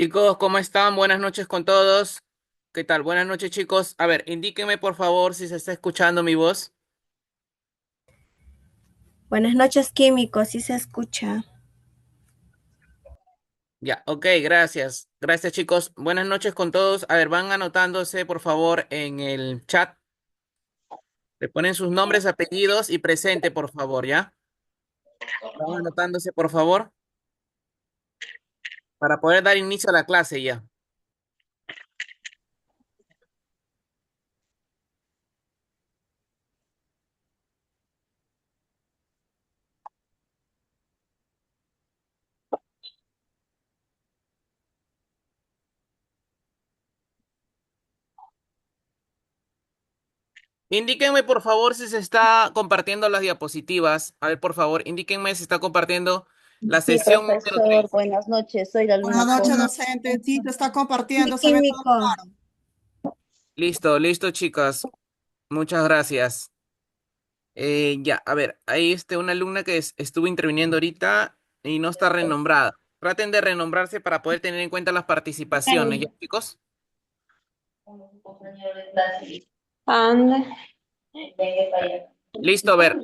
Chicos, ¿cómo están? Buenas noches con todos. ¿Qué tal? Buenas noches, chicos. A ver, indíquenme por favor si se está escuchando mi voz. Buenas noches, químicos, sí se escucha. Ya, ok, gracias. Gracias, chicos. Buenas noches con todos. A ver, van anotándose por favor en el chat. Le ponen sus nombres, apellidos y presente, por favor, ¿ya? Van anotándose, por favor, para poder dar inicio a la clase ya. Indíquenme por favor si se está compartiendo las diapositivas. A ver, por favor, indíquenme si está compartiendo la Sí, sesión número profesor, 3. buenas noches. Soy la Buenas alumna noches, Cora. docente. Sí, te está Sí, compartiendo, se ve todo químico. claro. Listo, listo, chicas. Muchas gracias. Ya, a ver, hay una alumna que estuvo interviniendo ahorita y no está renombrada. Traten de renombrarse para poder tener en cuenta las participaciones, ¿ya, chicos? Ande. Listo, a ver,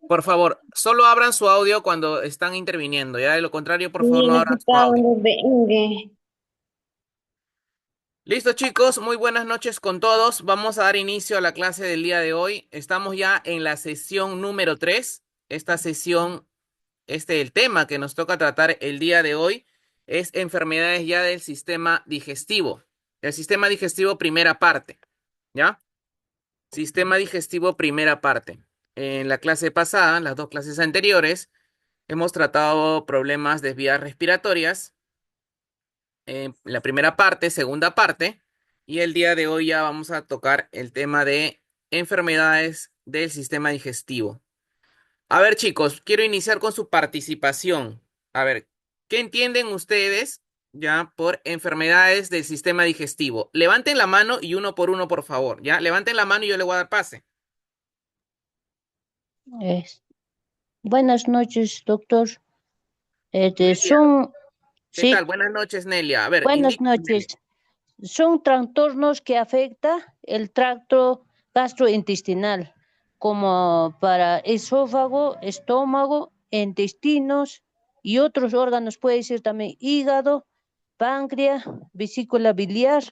por favor, solo abran su audio cuando están interviniendo, ¿ya? De lo contrario, por favor, no abran su audio. Vengue. Listo, chicos, muy buenas noches con todos. Vamos a dar inicio a la clase del día de hoy. Estamos ya en la sesión número 3. Esta sesión el tema que nos toca tratar el día de hoy es enfermedades ya del sistema digestivo. El sistema digestivo, primera parte, ¿ya? Sistema digestivo, primera parte. En la clase pasada, en las dos clases anteriores, hemos tratado problemas de vías respiratorias, la primera parte, segunda parte, y el día de hoy ya vamos a tocar el tema de enfermedades del sistema digestivo. A ver, chicos, quiero iniciar con su participación. A ver, ¿qué entienden ustedes ya por enfermedades del sistema digestivo? Levanten la mano y uno por uno, por favor. Ya, levanten la mano y yo le voy a dar pase. Es- Buenas noches, doctor. Nelia, Son, ¿qué tal? sí, Buenas noches, Nelia. A ver, buenas indíquenme, noches. Nelia. Son trastornos que afecta el tracto gastrointestinal, como para esófago, estómago, intestinos y otros órganos. Puede ser también hígado, páncreas, vesícula biliar.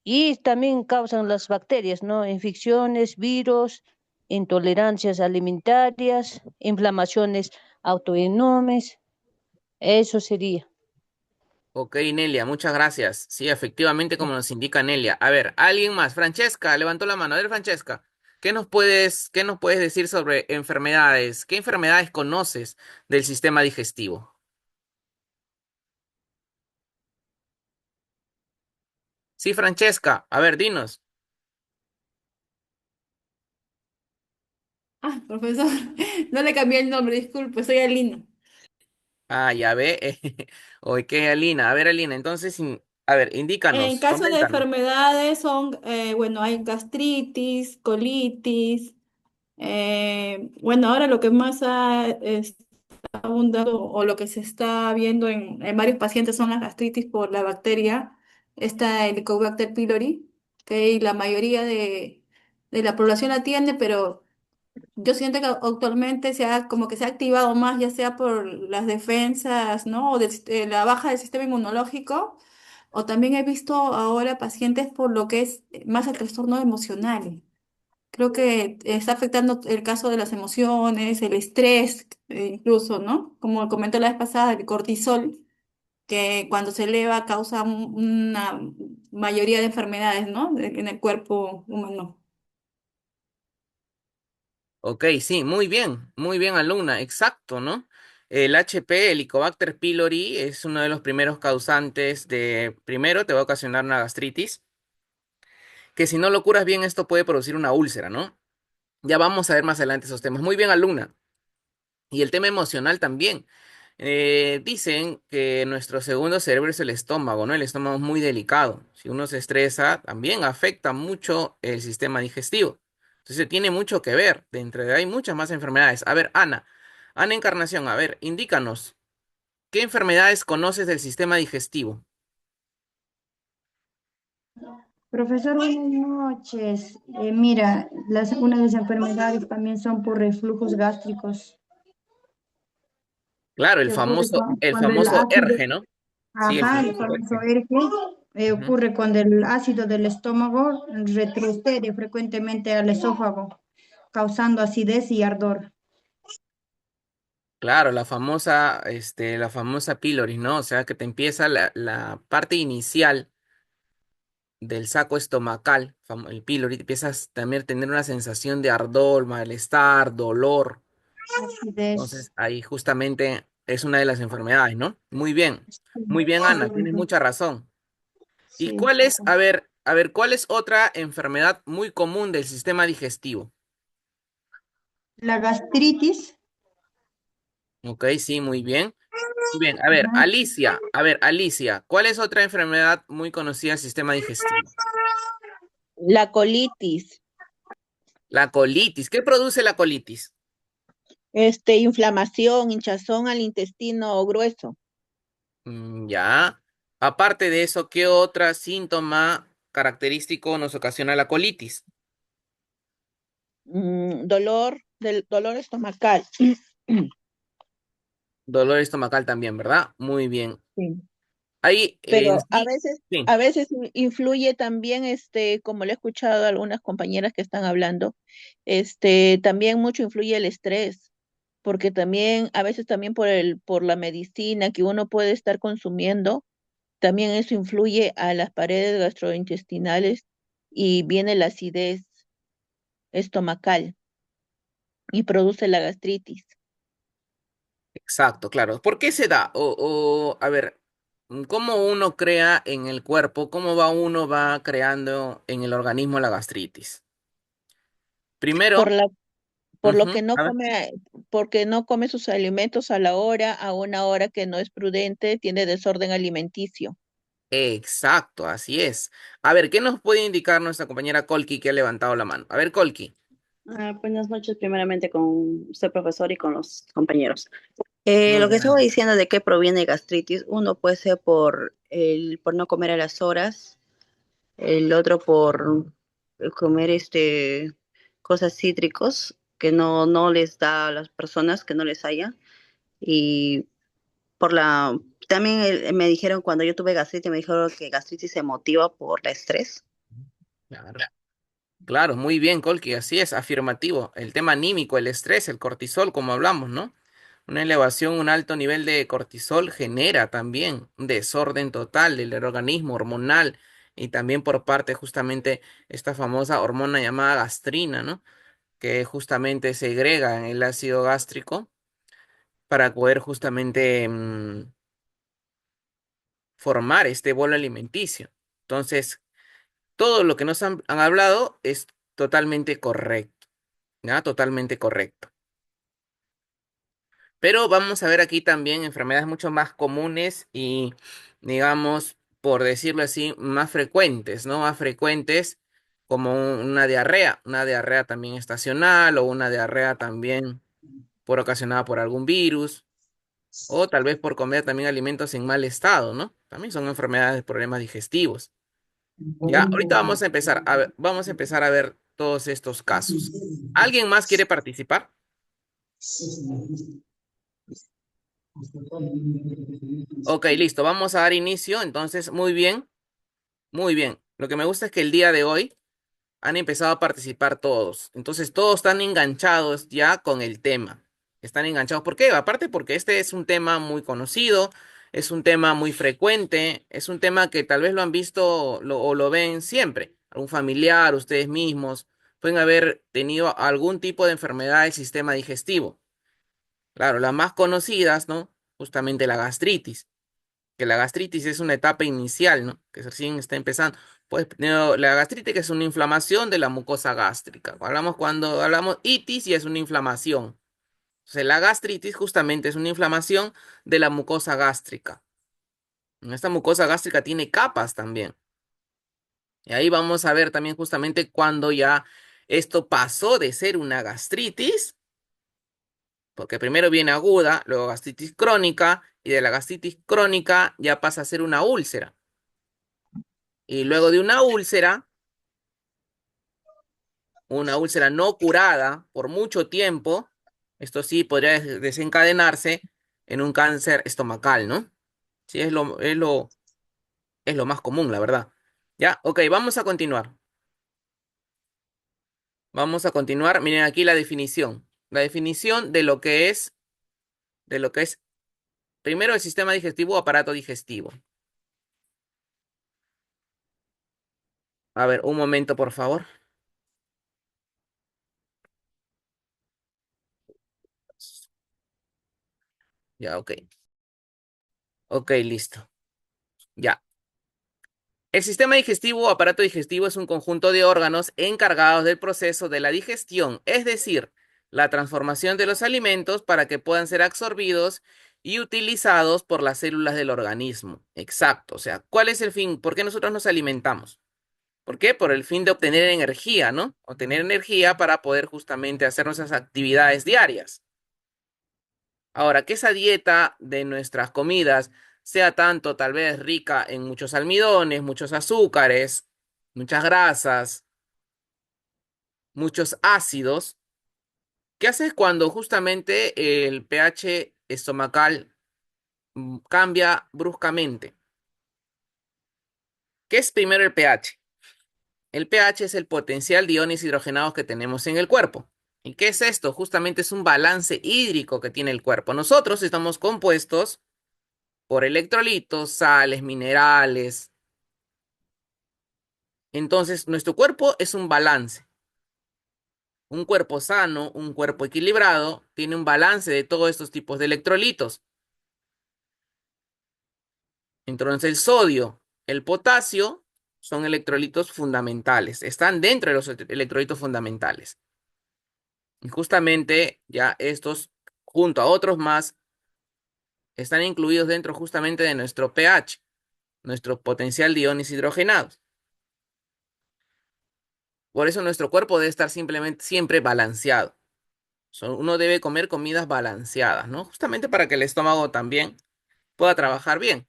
Y también causan las bacterias, ¿no? Infecciones, virus, intolerancias alimentarias, inflamaciones autoinmunes. Eso sería. Ok, Nelia, muchas gracias. Sí, efectivamente, como nos indica Nelia. A ver, alguien más. Francesca, levantó la mano. A ver, Francesca, qué nos puedes decir sobre enfermedades? ¿Qué enfermedades conoces del sistema digestivo? Sí, Francesca, a ver, dinos. Ah, profesor, no le cambié el nombre, disculpe, soy Alina. Ah, ya ve. Oye, qué Alina. A ver, Alina, entonces, a ver, En indícanos, caso de coméntanos. enfermedades son, bueno, hay gastritis, colitis. Bueno, ahora lo que más está abundando o lo que se está viendo en varios pacientes son las gastritis por la bacteria, esta Helicobacter pylori, que la mayoría de la población la tiene, pero yo siento que actualmente como que se ha activado más, ya sea por las defensas, ¿no? O la baja del sistema inmunológico, o también he visto ahora pacientes por lo que es más el trastorno emocional. Creo que está afectando el caso de las emociones, el estrés, incluso, ¿no? Como comenté la vez pasada, el cortisol, que cuando se eleva causa una mayoría de enfermedades, ¿no? En el cuerpo humano. Ok, sí, muy bien, alumna, exacto, ¿no? El HP, el Helicobacter pylori, es uno de los primeros causantes primero, te va a ocasionar una gastritis, que si no lo curas bien, esto puede producir una úlcera, ¿no? Ya vamos a ver más adelante esos temas. Muy bien, alumna. Y el tema emocional también. Dicen que nuestro segundo cerebro es el estómago, ¿no? El estómago es muy delicado. Si uno se estresa, también afecta mucho el sistema digestivo. Entonces tiene mucho que ver. Hay muchas más enfermedades. A ver, Ana. Ana Encarnación, a ver, indícanos. ¿Qué enfermedades conoces del sistema digestivo? Profesor, buenas noches. Mira, una de las enfermedades también son por reflujos gástricos, Claro, que ocurre el cuando el famoso ácido, ERGE, ¿no? Sí, el ajá, el famoso famoso ERGE. ERGE, Ujú. ocurre cuando el ácido del estómago retrocede frecuentemente al esófago, causando acidez y ardor. Claro, la famosa pílori, ¿no? O sea, que te empieza la parte inicial del saco estomacal, el pílori, empiezas también a tener una sensación de ardor, malestar, dolor. Acidez. Entonces, ahí justamente es una de las enfermedades, ¿no? Muy bien, Ana, tienes mucha razón. ¿Y Sí. cuál es, a ver, cuál es otra enfermedad muy común del sistema digestivo? La gastritis. Ok, sí, muy bien. Muy bien, Ajá. A ver, Alicia, ¿cuál es otra enfermedad muy conocida del sistema digestivo? La colitis, La colitis. ¿Qué produce la colitis? inflamación, hinchazón al intestino grueso, Ya. Aparte de eso, ¿qué otro síntoma característico nos ocasiona la colitis? dolor estomacal. Dolor estomacal también, ¿verdad? Muy bien. Sí. Ahí en Pero sí, sí, a veces influye también, como le he escuchado a algunas compañeras que están hablando, también mucho influye el estrés, porque también, a veces también por la medicina que uno puede estar consumiendo, también eso influye a las paredes gastrointestinales y viene la acidez estomacal y produce la gastritis. exacto, claro. ¿Por qué se da? A ver, ¿cómo uno crea en el cuerpo, cómo uno va creando en el organismo la gastritis? Por Primero, la, por lo ujú, que no a ver. come, porque no come sus alimentos a la hora, a una hora que no es prudente, tiene desorden alimenticio. Exacto, así es. A ver, ¿qué nos puede indicar nuestra compañera Colki que ha levantado la mano? A ver, Colki. Buenas noches, primeramente con usted, profesor, y con los compañeros. Muy Lo que buenas estaba noches. diciendo de que proviene gastritis, uno puede ser por no comer a las horas, el otro por comer cosas cítricos que no les da a las personas que no les haya. Y por la también me dijeron cuando yo tuve gastritis, me dijeron que gastritis se motiva por el estrés. Claro. Claro, muy bien, Colki, así es, afirmativo. El tema anímico, el estrés, el cortisol, como hablamos, ¿no? Una elevación, un alto nivel de cortisol genera también un desorden total del organismo hormonal y también por parte justamente esta famosa hormona llamada gastrina, ¿no? Que justamente segrega en el ácido gástrico para poder justamente formar este bolo alimenticio. Entonces, todo lo que nos han hablado es totalmente correcto, ¿ya? Totalmente correcto. Pero vamos a ver aquí también enfermedades mucho más comunes y, digamos, por decirlo así, más frecuentes, ¿no? Más frecuentes como una diarrea también estacional o una diarrea también por ocasionada por algún virus o tal vez por comer también alimentos en mal estado, ¿no? También son enfermedades, problemas digestivos. Ya, ahorita vamos a empezar a ver todos estos casos. ¿Alguien más quiere participar? Ok, listo, vamos a dar inicio. Entonces, muy bien, muy bien. Lo que me gusta es que el día de hoy han empezado a participar todos. Entonces, todos están enganchados ya con el tema. Están enganchados. ¿Por qué? Aparte porque este es un tema muy conocido, es un tema muy frecuente, es un tema que tal vez lo han visto o lo ven siempre. Algún familiar, ustedes mismos, pueden haber tenido algún tipo de enfermedad del sistema digestivo. Claro, las más conocidas, ¿no? Justamente la gastritis, que la gastritis es una etapa inicial, ¿no? Que recién está empezando. Pues la gastritis que es una inflamación de la mucosa gástrica. Cuando hablamos itis y es una inflamación. Entonces, la gastritis justamente es una inflamación de la mucosa gástrica. Esta mucosa gástrica tiene capas también. Y ahí vamos a ver también justamente cuando ya esto pasó de ser una gastritis, porque primero viene aguda, luego gastritis crónica y de la gastritis crónica ya pasa a ser una úlcera. Y luego de una úlcera no curada por mucho tiempo, esto sí podría desencadenarse en un cáncer estomacal, ¿no? Sí, es lo más común, la verdad. Ya, ok, vamos a continuar. Vamos a continuar. Miren aquí la definición. La definición de lo que es, primero el sistema digestivo o aparato digestivo. A ver, un momento, por favor. Ya, ok. Ok, listo. Ya. El sistema digestivo o aparato digestivo es un conjunto de órganos encargados del proceso de la digestión, es decir, la transformación de los alimentos para que puedan ser absorbidos y utilizados por las células del organismo. Exacto. O sea, ¿cuál es el fin? ¿Por qué nosotros nos alimentamos? ¿Por qué? Por el fin de obtener energía, ¿no? Obtener energía para poder justamente hacer nuestras actividades diarias. Ahora, que esa dieta de nuestras comidas sea tanto tal vez rica en muchos almidones, muchos azúcares, muchas grasas, muchos ácidos, ¿qué haces cuando justamente el pH estomacal cambia bruscamente? ¿Qué es primero el pH? El pH es el potencial de iones hidrogenados que tenemos en el cuerpo. ¿Y qué es esto? Justamente es un balance hídrico que tiene el cuerpo. Nosotros estamos compuestos por electrolitos, sales, minerales. Entonces, nuestro cuerpo es un balance. Un cuerpo sano, un cuerpo equilibrado, tiene un balance de todos estos tipos de electrolitos. Entonces, el sodio, el potasio son electrolitos fundamentales. Están dentro de los electrolitos fundamentales. Y justamente ya estos, junto a otros más, están incluidos dentro justamente de nuestro pH, nuestro potencial de iones hidrogenados. Por eso nuestro cuerpo debe estar simplemente siempre balanceado. Uno debe comer comidas balanceadas, ¿no? Justamente para que el estómago también pueda trabajar bien.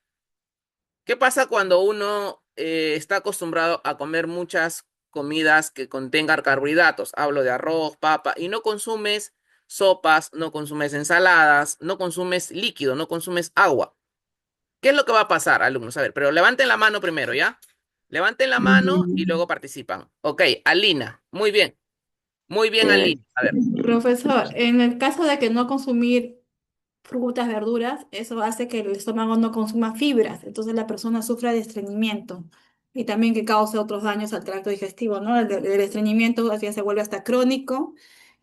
¿Qué pasa cuando uno está acostumbrado a comer muchas comidas que contengan carbohidratos? Hablo de arroz, papa, y no consumes sopas, no consumes ensaladas, no consumes líquido, no consumes agua. ¿Qué es lo que va a pasar, alumnos? A ver, pero levanten la mano primero, ¿ya? Levanten la mano y luego participan. Ok, Alina, muy bien. Muy bien, Eh, Alina. A ver. Profesor, en el caso de que no consumir frutas, verduras, eso hace que el estómago no consuma fibras, entonces la persona sufre de estreñimiento y también que cause otros daños al tracto digestivo, ¿no? El estreñimiento así se vuelve hasta crónico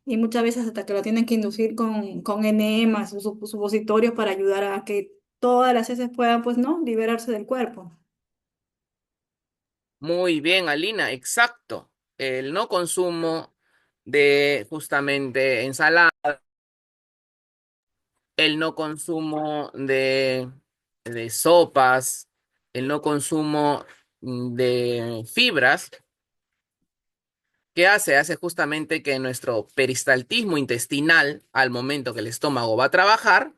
y muchas veces hasta que lo tienen que inducir con enemas o supositorios para ayudar a que todas las heces puedan, pues, ¿no? Liberarse del cuerpo. Muy bien, Alina, exacto. El no consumo de justamente ensalada, el no consumo de sopas, el no consumo de fibras, ¿qué hace? Hace justamente que nuestro peristaltismo intestinal, al momento que el estómago va a trabajar,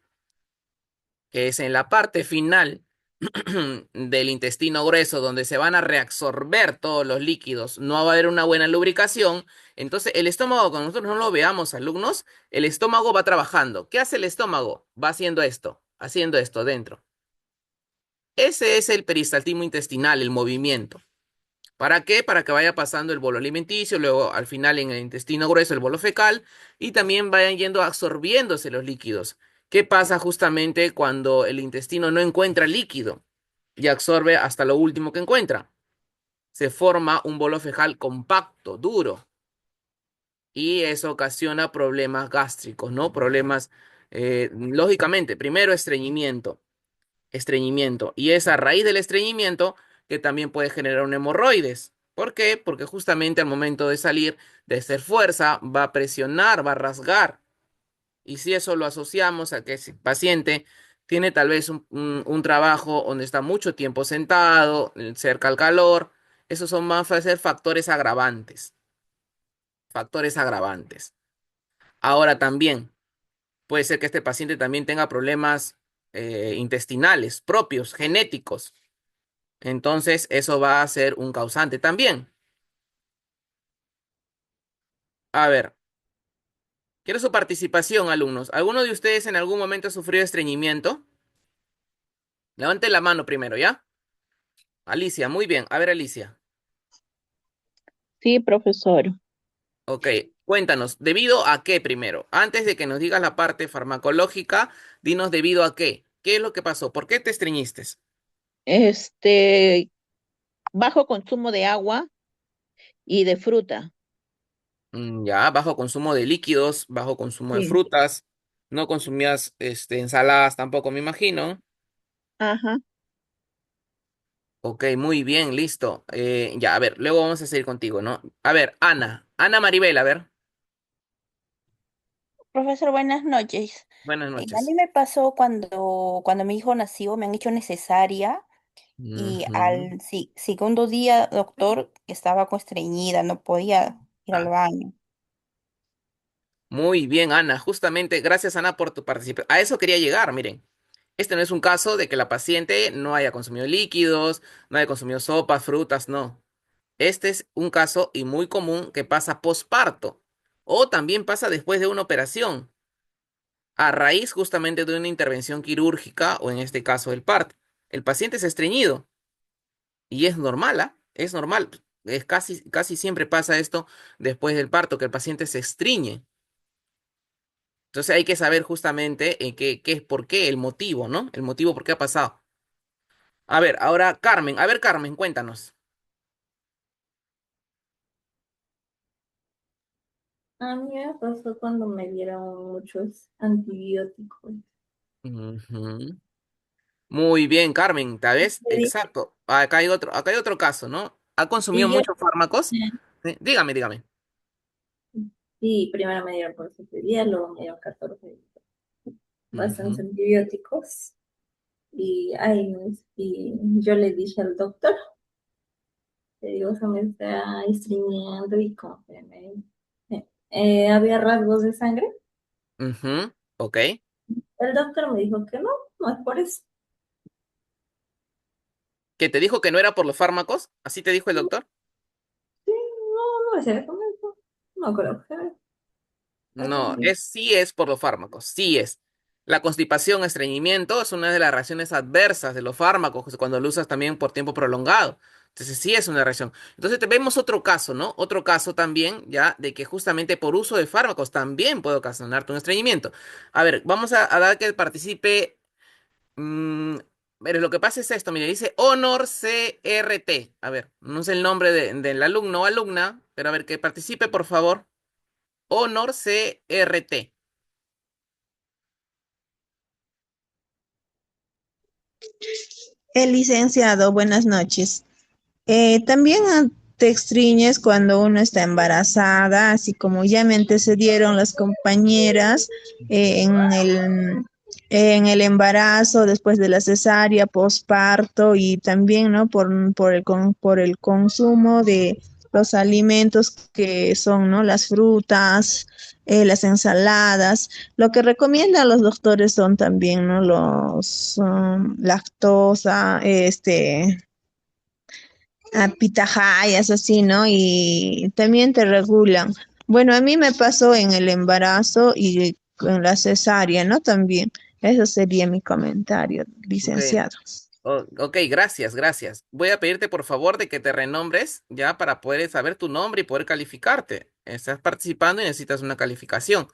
que es en la parte final del intestino grueso, donde se van a reabsorber todos los líquidos, no va a haber una buena lubricación. Entonces, el estómago, cuando nosotros no lo veamos, alumnos, el estómago va trabajando. ¿Qué hace el estómago? Va haciendo esto dentro. Ese es el peristaltismo intestinal, el movimiento. ¿Para qué? Para que vaya pasando el bolo alimenticio, luego al final en el intestino grueso el bolo fecal y también vayan yendo absorbiéndose los líquidos. ¿Qué pasa justamente cuando el intestino no encuentra líquido y absorbe hasta lo último que encuentra? Se forma un bolo fecal compacto, duro, y eso ocasiona problemas gástricos, ¿no? Problemas, lógicamente, primero estreñimiento. Y es a raíz del estreñimiento que también puede generar un hemorroides. ¿Por qué? Porque justamente al momento de salir, de hacer fuerza, va a presionar, va a rasgar. Y si eso lo asociamos a que ese paciente tiene tal vez un trabajo donde está mucho tiempo sentado, cerca al calor, esos son más a ser factores agravantes. Factores agravantes. Ahora también puede ser que este paciente también tenga problemas intestinales propios, genéticos. Entonces, eso va a ser un causante también. A ver, quiero su participación, alumnos. ¿Alguno de ustedes en algún momento ha sufrido estreñimiento? Levanten la mano primero, ¿ya? Alicia, muy bien. A ver, Alicia. Sí, profesor. Ok, cuéntanos, ¿debido a qué primero? Antes de que nos digas la parte farmacológica, dinos debido a qué. ¿Qué es lo que pasó? ¿Por qué te estreñiste? Este, bajo consumo de agua y de fruta. Ya, bajo consumo de líquidos, bajo consumo de Sí. frutas. No consumías ensaladas tampoco, me imagino. Ajá. Ok, muy bien, listo. Ya, a ver, luego vamos a seguir contigo, ¿no? A ver, Ana Maribel, a ver. Profesor, buenas noches. Buenas A mí noches. me pasó cuando mi hijo nació, me han hecho cesárea y Ujú. al segundo día, doctor, estaba constreñida, no podía ir al Ah, baño. muy bien, Ana. Justamente, gracias, Ana, por tu participación. A eso quería llegar, miren. Este no es un caso de que la paciente no haya consumido líquidos, no haya consumido sopas, frutas, no. Este es un caso y muy común que pasa posparto o también pasa después de una operación, a raíz justamente de una intervención quirúrgica o en este caso el parto. El paciente es estreñido y es normal, ¿ah? Es normal. Es casi siempre pasa esto después del parto, que el paciente se estriñe. Entonces hay que saber justamente qué es, por qué, el motivo, ¿no? El motivo por qué ha pasado. A ver, ahora Carmen. A ver, Carmen, cuéntanos. A mí me pasó cuando me dieron muchos antibióticos. Ujú. Muy bien, Carmen, ¿tal vez? Sí. Exacto. Acá hay otro caso, ¿no? ¿Ha consumido Y yo, muchos fármacos? Sí, dígame, dígame. sí, primero me dieron por 7 días, luego me dieron 14, bastantes Ujú, antibióticos. Y, ay, no, y yo le dije al doctor, le digo, se me está estreñiendo y como que había rasgos de sangre. ujú, ok. El doctor me dijo que no, no es por eso. ¿Que te dijo que no era por los fármacos? ¿Así te dijo el doctor? Sí, no, no es eso, no creo que algo No, así. sí es por los fármacos, sí es. La constipación, estreñimiento es una de las reacciones adversas de los fármacos cuando lo usas también por tiempo prolongado. Entonces sí es una reacción. Entonces vemos otro caso, ¿no? Otro caso también ya de que justamente por uso de fármacos también puede ocasionarte un estreñimiento. A ver, vamos a dar que participe. Pero lo que pasa es esto, mire, dice Honor CRT. A ver, no sé el nombre del alumno o alumna, pero a ver, que participe, por favor. Honor CRT. El licenciado, buenas noches. También te extriñes cuando uno está embarazada, así como ya me antecedieron las compañeras en el embarazo, después de la cesárea, posparto y también, ¿no? Por el consumo de los alimentos que son, ¿no? Las frutas, las ensaladas. Lo que recomiendan los doctores son también, ¿no? Los lactosa, pitahayas, así, ¿no? Y también te regulan. Bueno, a mí me pasó en el embarazo y en la cesárea, ¿no? También. Eso sería mi comentario, Ok, licenciado. ok, gracias, gracias. Voy a pedirte por favor de que te renombres ya para poder saber tu nombre y poder calificarte. Estás participando y necesitas una calificación.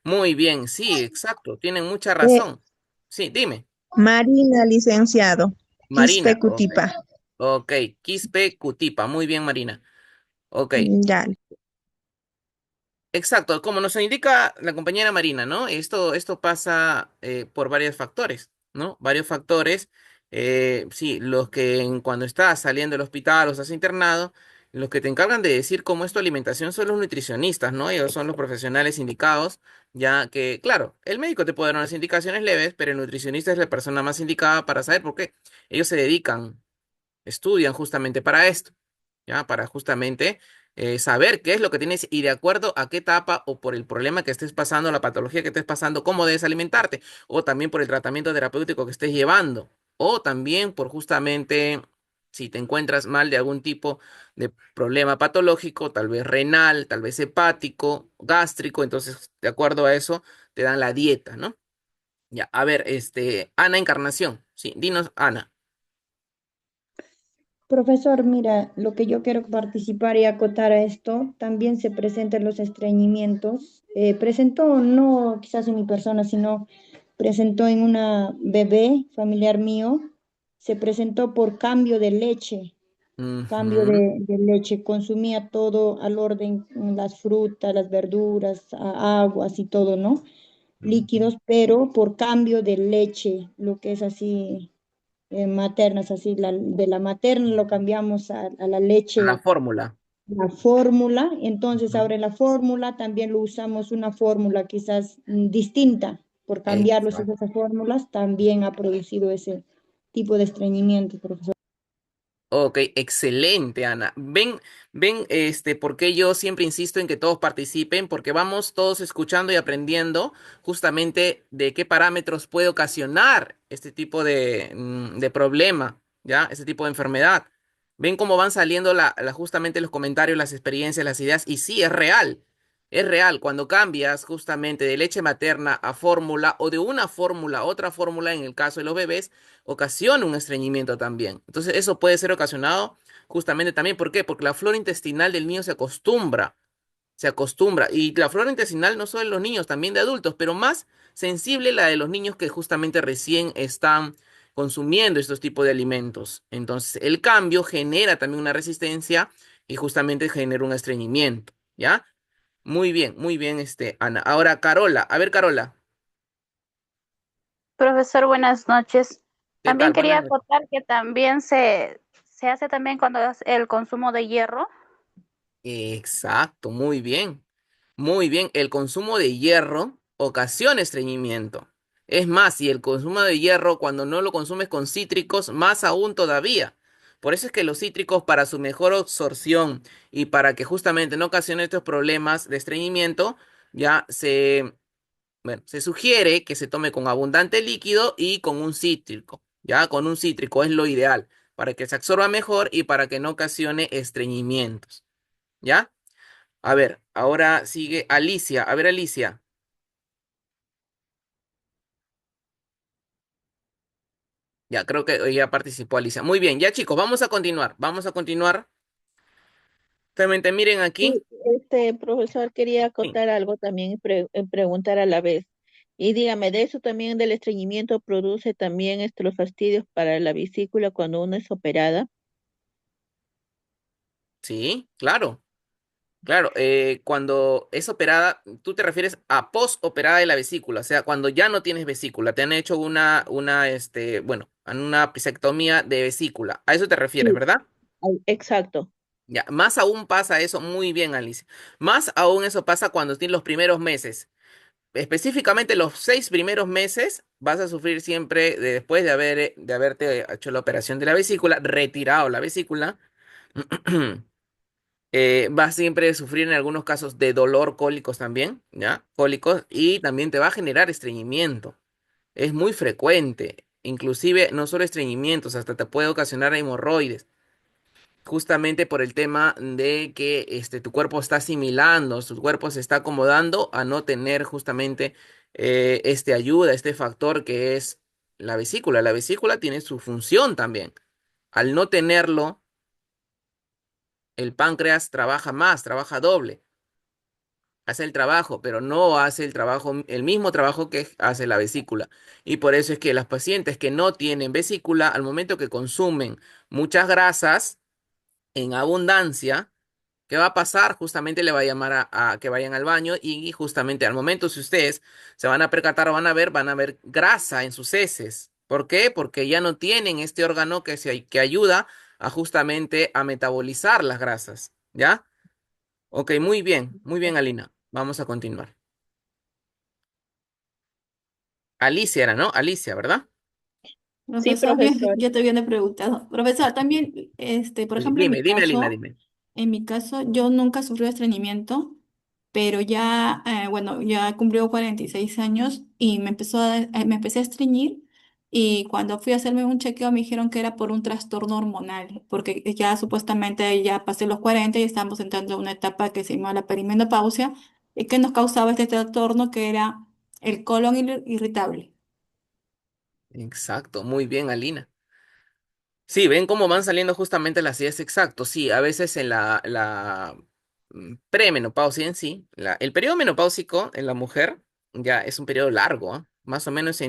Muy bien, sí, exacto, tienen mucha Eh, razón. Sí, dime. Marina, licenciado. Quispe Marina, ok. Cutipa. Ok, Quispe Cutipa. Muy bien, Marina. Ok, Ya. exacto. Como nos indica la compañera Marina, ¿no? Esto pasa por varios factores, ¿no? Varios factores. Sí, cuando estás saliendo del hospital o estás internado, los que te encargan de decir cómo es tu alimentación son los nutricionistas, ¿no? Ellos son los profesionales indicados, ya que, claro, el médico te puede dar unas indicaciones leves, pero el nutricionista es la persona más indicada para saber por qué. Ellos se dedican, estudian justamente para esto. ¿Ya? Para justamente saber qué es lo que tienes y de acuerdo a qué etapa o por el problema que estés pasando, la patología que estés pasando, cómo debes alimentarte, o también por el tratamiento terapéutico que estés llevando, o también por justamente si te encuentras mal de algún tipo de problema patológico, tal vez renal, tal vez hepático, gástrico, entonces de acuerdo a eso te dan la dieta, ¿no? Ya, a ver, Ana Encarnación, sí, dinos, Ana. Profesor, mira, lo que yo quiero participar y acotar a esto, también se presentan los estreñimientos. Presentó no quizás en mi persona, sino presentó en una bebé familiar mío, se presentó por cambio de leche, cambio Ujú, de leche, consumía todo al orden, las frutas, las verduras, aguas y todo, ¿no? Líquidos, pero por cambio de leche, lo que es así maternas, así de la materna lo cambiamos a la la leche, fórmula. la fórmula, entonces Ujú, ahora en la fórmula también lo usamos una fórmula quizás distinta, por cambiarlos exacto. esas fórmulas también ha producido ese tipo de estreñimiento, profesor. Ok, excelente, Ana. Ven, por qué yo siempre insisto en que todos participen, porque vamos todos escuchando y aprendiendo justamente de qué parámetros puede ocasionar este tipo de problema, ¿ya? Este tipo de enfermedad. Ven cómo van saliendo justamente los comentarios, las experiencias, las ideas, y sí, es real. Es real, cuando cambias justamente de leche materna a fórmula o de una fórmula a otra fórmula, en el caso de los bebés, ocasiona un estreñimiento también. Entonces, eso puede ser ocasionado justamente también, ¿por qué? Porque la flora intestinal del niño se acostumbra. Y la flora intestinal no solo de los niños, también de adultos, pero más sensible la de los niños que justamente recién están consumiendo estos tipos de alimentos. Entonces, el cambio genera también una resistencia y justamente genera un estreñimiento, ¿ya? Muy bien, Ana. Ahora, Carola, a ver, Carola, Profesor, buenas noches. ¿qué También tal? quería Buenas noches. acotar que también se hace también cuando es el consumo de hierro. Exacto, muy bien. Muy bien, el consumo de hierro ocasiona estreñimiento. Es más, si el consumo de hierro cuando no lo consumes con cítricos, más aún todavía. Por eso es que los cítricos, para su mejor absorción y para que justamente no ocasione estos problemas de estreñimiento, ya bueno, se sugiere que se tome con abundante líquido y con un cítrico. Ya con un cítrico es lo ideal, para que se absorba mejor y para que no ocasione estreñimientos. ¿Ya? A ver, ahora sigue Alicia. A ver, Alicia. Ya, creo que ya participó Alicia. Muy bien, ya chicos, vamos a continuar. Vamos a continuar. Realmente miren aquí. Sí, profesor, quería Sí, acotar algo también y preguntar a la vez. Y dígame, de eso también del estreñimiento produce también los fastidios para la vesícula cuando uno es operada. sí, claro. Claro, cuando es operada, tú te refieres a postoperada de la vesícula, o sea, cuando ya no tienes vesícula, te han hecho bueno, una pisectomía de vesícula. A eso te refieres, Sí, ¿verdad? exacto. Ya, más aún pasa eso, muy bien, Alicia. Más aún eso pasa cuando tienes los primeros meses. Específicamente los 6 primeros meses vas a sufrir siempre después de haberte hecho la operación de la vesícula, retirado la vesícula, vas siempre a sufrir en algunos casos de dolor cólicos también, ¿ya? Cólicos y también te va a generar estreñimiento. Es muy frecuente, inclusive no solo estreñimientos, hasta te puede ocasionar hemorroides justamente por el tema de que tu cuerpo está asimilando, su cuerpo se está acomodando a no tener justamente ayuda, este factor que es la vesícula. La vesícula tiene su función también. Al no tenerlo, el páncreas trabaja más, trabaja doble. Hace el trabajo, pero no hace el trabajo, el mismo trabajo que hace la vesícula. Y por eso es que las pacientes que no tienen vesícula, al momento que consumen muchas grasas en abundancia, ¿qué va a pasar? Justamente le va a llamar a que vayan al baño y justamente al momento, si ustedes se van a percatar o van a ver grasa en sus heces. ¿Por qué? Porque ya no tienen este órgano que ayuda a justamente a metabolizar las grasas. ¿Ya? Ok, muy bien, Alina. Vamos a continuar. Alicia era, ¿no? Alicia, ¿verdad? Sí, Profesor, profesor. yo te había preguntado. Profesor, también, por ejemplo, en mi Dime, Alina, caso, dime. En mi caso, yo nunca sufrí estreñimiento, pero ya, bueno, ya cumplió 46 años y me empecé a estreñir y cuando fui a hacerme un chequeo me dijeron que era por un trastorno hormonal, porque ya supuestamente ya pasé los 40 y estamos entrando a una etapa que se llama la perimenopausia y que nos causaba este trastorno que era el colon irritable. Exacto, muy bien, Alina. Sí, ven cómo van saliendo justamente las ideas exactos. Sí, a veces en la premenopausia en sí, el periodo menopáusico en la mujer ya es un periodo largo, ¿ah? Más o menos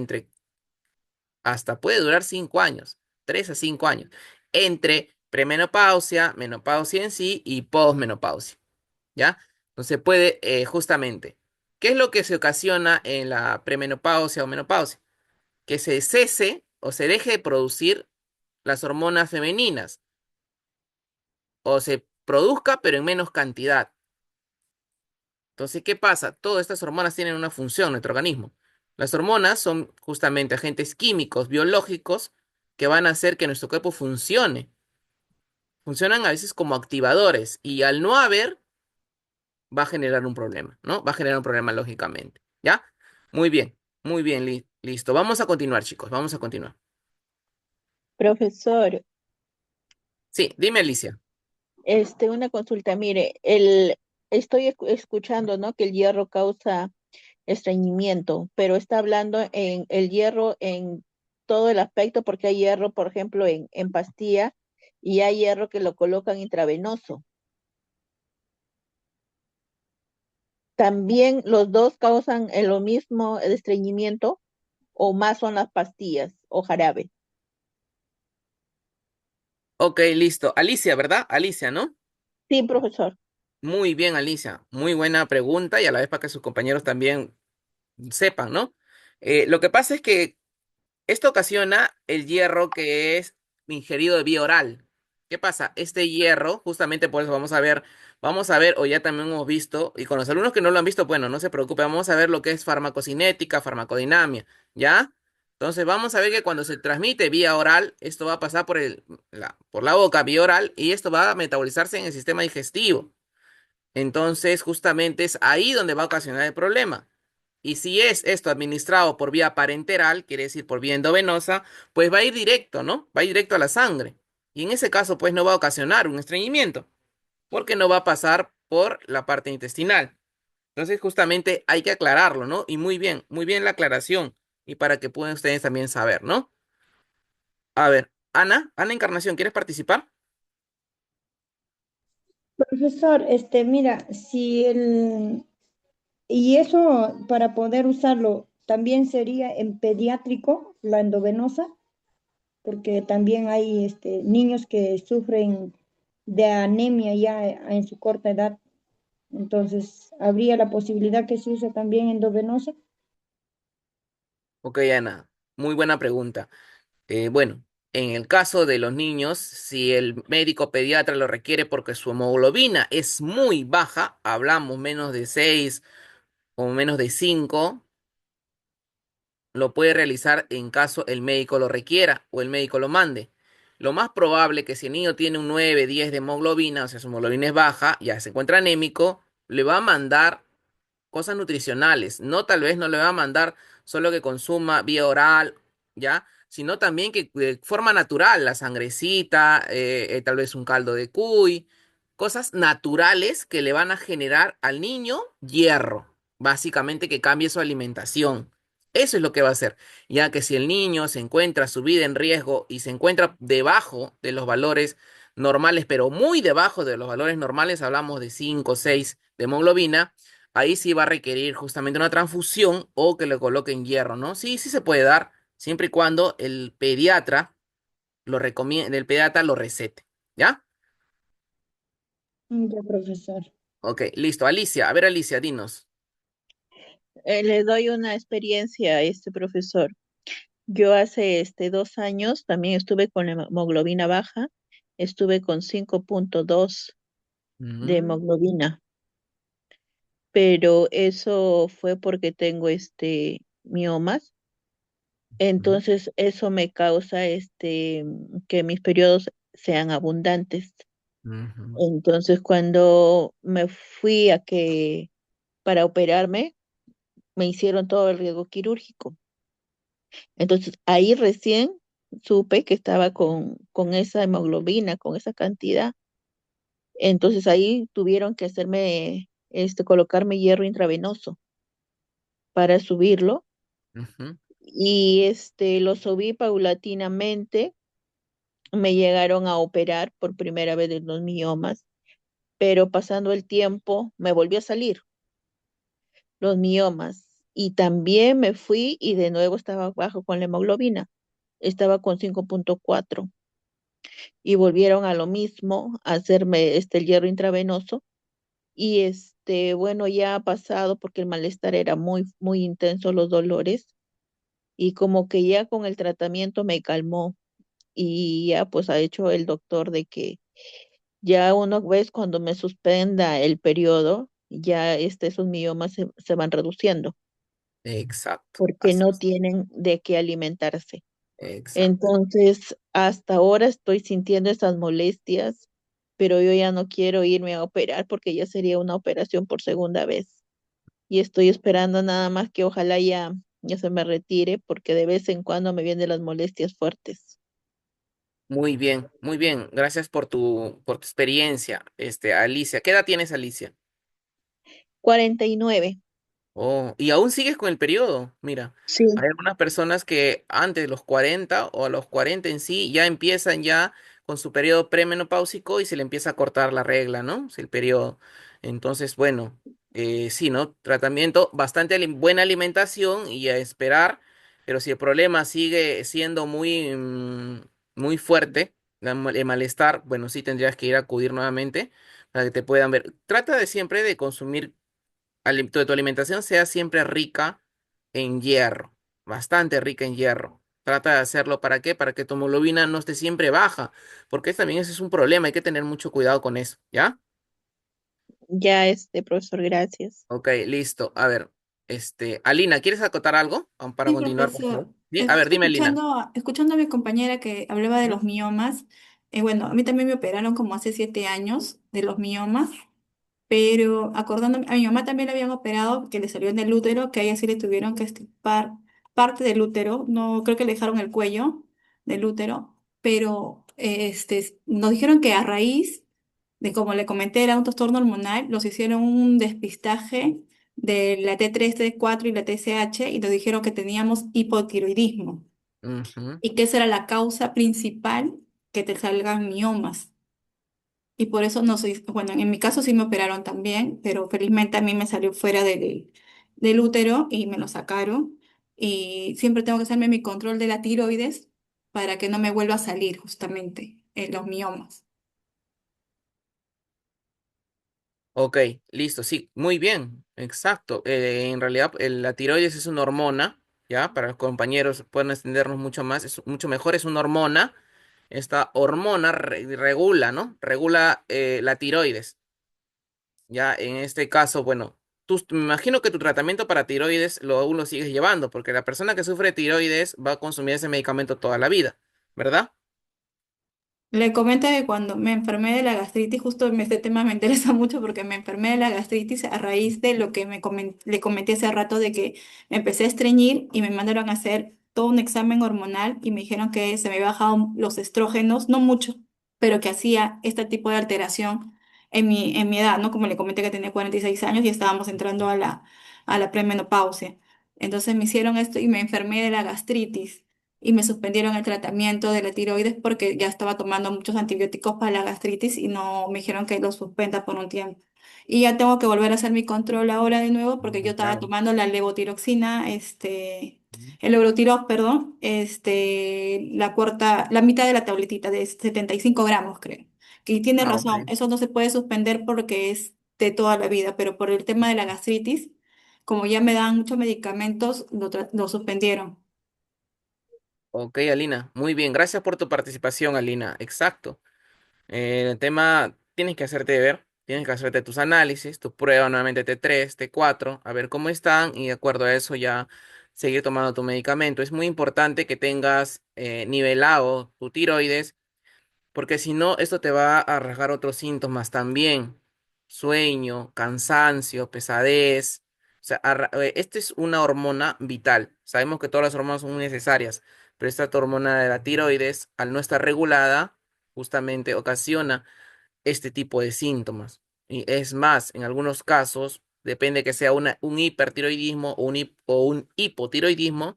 hasta puede durar 5 años, 3 a 5 años, entre premenopausia, menopausia en sí y posmenopausia, ¿ya? Entonces puede, justamente, ¿qué es lo que se ocasiona en la premenopausia o menopausia? Que se cese o se deje de producir las hormonas femeninas o se produzca pero en menos cantidad. Entonces, ¿qué pasa? Todas estas hormonas tienen una función en nuestro organismo. Las hormonas son justamente agentes químicos, biológicos, que van a hacer que nuestro cuerpo funcione. Funcionan a veces como activadores y al no haber, va a generar un problema, ¿no? Va a generar un problema lógicamente. ¿Ya? Muy bien, listo. Vamos a continuar, chicos, vamos a continuar. Profesor, Sí, dime, Alicia. una consulta, mire, escuchando, ¿no? Que el hierro causa estreñimiento, pero está hablando en el hierro en todo el aspecto, porque hay hierro, por ejemplo, en pastilla y hay hierro que lo colocan intravenoso. ¿También los dos causan lo mismo el estreñimiento o más son las pastillas o jarabe? Ok, listo. Alicia, ¿verdad? Alicia, ¿no? Sí, profesor. Muy bien, Alicia. Muy buena pregunta y a la vez para que sus compañeros también sepan, ¿no? Lo que pasa es que esto ocasiona el hierro que es ingerido de vía oral. ¿Qué pasa? Este hierro, justamente por eso vamos a ver, o ya también hemos visto, y con los alumnos que no lo han visto, bueno, no se preocupe, vamos a ver lo que es farmacocinética, farmacodinamia, ¿ya? Entonces vamos a ver que cuando se transmite vía oral, esto va a pasar por la boca, vía oral, y esto va a metabolizarse en el sistema digestivo. Entonces, justamente es ahí donde va a ocasionar el problema. Y si es esto administrado por vía parenteral, quiere decir por vía endovenosa, pues va a ir directo, ¿no? Va a ir directo a la sangre. Y en ese caso, pues no va a ocasionar un estreñimiento, porque no va a pasar por la parte intestinal. Entonces, justamente hay que aclararlo, ¿no? Y muy bien la aclaración. Y para que puedan ustedes también saber, ¿no? A ver, Ana Encarnación, ¿quieres participar? Profesor, mira, y eso para poder usarlo también sería en pediátrico, la endovenosa, porque también hay niños que sufren de anemia ya en su corta edad. Entonces, ¿habría la posibilidad que se use también endovenosa? Ok, Ana, muy buena pregunta. Bueno, en el caso de los niños, si el médico pediatra lo requiere porque su hemoglobina es muy baja, hablamos menos de 6 o menos de 5, lo puede realizar en caso el médico lo requiera o el médico lo mande. Lo más probable que si el niño tiene un 9, 10 de hemoglobina, o sea, su hemoglobina es baja, ya se encuentra anémico, le va a mandar cosas nutricionales. No, tal vez no le va a mandar solo que consuma vía oral, ¿ya? Sino también que de forma natural, la sangrecita, tal vez un caldo de cuy, cosas naturales que le van a generar al niño hierro. Básicamente que cambie su alimentación. Eso es lo que va a hacer, ya que si el niño se encuentra su vida en riesgo y se encuentra debajo de los valores normales, pero muy debajo de los valores normales, hablamos de 5 o 6 de hemoglobina, ahí sí va a requerir justamente una transfusión o que le coloquen hierro, ¿no? Sí, sí se puede dar, siempre y cuando el pediatra lo recomiende, el pediatra lo recete, ¿ya? Ya, profesor. Ok, listo. Alicia, a ver, Alicia, dinos. Le doy una experiencia a este profesor. Yo hace 2 años también estuve con hemoglobina baja, estuve con 5.2 de Mm, hemoglobina, pero eso fue porque tengo miomas, ujú. entonces eso me causa que mis periodos sean abundantes. Ujú, Entonces, cuando me fui para operarme, me hicieron todo el riesgo quirúrgico. Entonces, ahí recién supe que estaba con esa hemoglobina, con esa cantidad. Entonces, ahí tuvieron que colocarme hierro intravenoso para subirlo ujú. y lo subí paulatinamente. Me llegaron a operar por primera vez de los miomas, pero pasando el tiempo me volvió a salir los miomas y también me fui y de nuevo estaba bajo con la hemoglobina, estaba con 5,4 y volvieron a lo mismo, a hacerme el hierro intravenoso y bueno, ya ha pasado porque el malestar era muy, muy intenso, los dolores y como que ya con el tratamiento me calmó y ya pues ha hecho el doctor de que ya una vez cuando me suspenda el periodo, ya esos miomas se van reduciendo Exacto, porque así no es. tienen de qué alimentarse. Exacto. Entonces, hasta ahora estoy sintiendo esas molestias, pero yo ya no quiero irme a operar porque ya sería una operación por segunda vez. Y estoy esperando nada más que ojalá ya se me retire porque de vez en cuando me vienen las molestias fuertes. Muy bien, muy bien. Gracias por tu experiencia, Alicia. ¿Qué edad tienes, Alicia? 49. Oh, y aún sigues con el periodo. Mira, Sí, hay algunas personas que antes de los 40 o a los 40 en sí ya empiezan ya con su periodo premenopáusico y se le empieza a cortar la regla, ¿no? Es el periodo. Entonces, bueno, sí, ¿no? Tratamiento, bastante buena alimentación y a esperar, pero si el problema sigue siendo muy fuerte, el malestar, bueno, sí tendrías que ir a acudir nuevamente para que te puedan ver. Trata de siempre de consumir tu alimentación sea siempre rica en hierro, bastante rica en hierro. Trata de hacerlo ¿para qué? Para que tu hemoglobina no esté siempre baja, porque también ese es un problema, hay que tener mucho cuidado con eso, ¿ya? ya profesor, gracias. Ok, listo. A ver, Alina, ¿quieres acotar algo para Sí, continuar, por favor? profesor. A ver, Justo dime, Alina. escuchando a mi compañera que hablaba de los miomas, bueno, a mí también me operaron como hace 7 años de los miomas, pero acordando, a mi mamá también le habían operado que le salió en el útero, que a ella sí le tuvieron que extirpar parte del útero, no creo que le dejaron el cuello del útero, pero nos dijeron que a raíz de, como le comenté, era un trastorno hormonal, los hicieron un despistaje de la T3, T4 y la TSH y nos dijeron que teníamos hipotiroidismo Ujú. y que esa era la causa principal que te salgan miomas. Y por eso no sé, bueno, en mi caso sí me operaron también, pero felizmente a mí me salió fuera del útero y me lo sacaron. Y siempre tengo que hacerme mi control de la tiroides para que no me vuelva a salir justamente los miomas. Ok, listo, sí, muy bien, exacto. En realidad, la tiroides es una hormona, ¿ya? Para los compañeros pueden extendernos mucho más, es mucho mejor, es una hormona. Esta hormona regula, ¿no? Regula la tiroides. Ya en este caso, bueno, me imagino que tu tratamiento para tiroides aún lo sigues llevando, porque la persona que sufre de tiroides va a consumir ese medicamento toda la vida, ¿verdad? Le comento que cuando me enfermé de la gastritis, justo este tema me interesa mucho porque me enfermé de la gastritis a raíz de lo que le comenté hace rato de que me empecé a estreñir y me mandaron a hacer todo un examen hormonal y me dijeron que se me había bajado los estrógenos, no mucho, pero que hacía este tipo de alteración en mi edad, ¿no? Como le comenté que tenía 46 años y estábamos entrando a la premenopausia. Entonces me hicieron esto y me enfermé de la gastritis y me suspendieron el tratamiento de la tiroides porque ya estaba tomando muchos antibióticos para la gastritis y no me dijeron que lo suspenda por un tiempo. Y ya tengo que volver a hacer mi control ahora de nuevo porque yo estaba Claro. tomando la levotiroxina, el Levotirax, perdón, la mitad de la tabletita de 75 gramos, creo. Que tiene Ah, ok. razón, eso no se puede suspender porque es de toda la vida, pero por el tema de la gastritis, como ya me dan muchos medicamentos, lo suspendieron. Ok, Alina, muy bien, gracias por tu participación, Alina. Exacto. El tema, tienes que hacerte ver, tienes que hacerte tus análisis, tu prueba nuevamente T3, T4, a ver cómo están y de acuerdo a eso ya seguir tomando tu medicamento. Es muy importante que tengas nivelado tu tiroides porque si no, esto te va a arrastrar otros síntomas también. Sueño, cansancio, pesadez. O sea, esta es una hormona vital. Sabemos que todas las hormonas son muy necesarias, pero esta hormona de la tiroides, al no estar regulada, justamente ocasiona este tipo de síntomas. Y es más, en algunos casos, depende que sea un hipertiroidismo o un hipotiroidismo,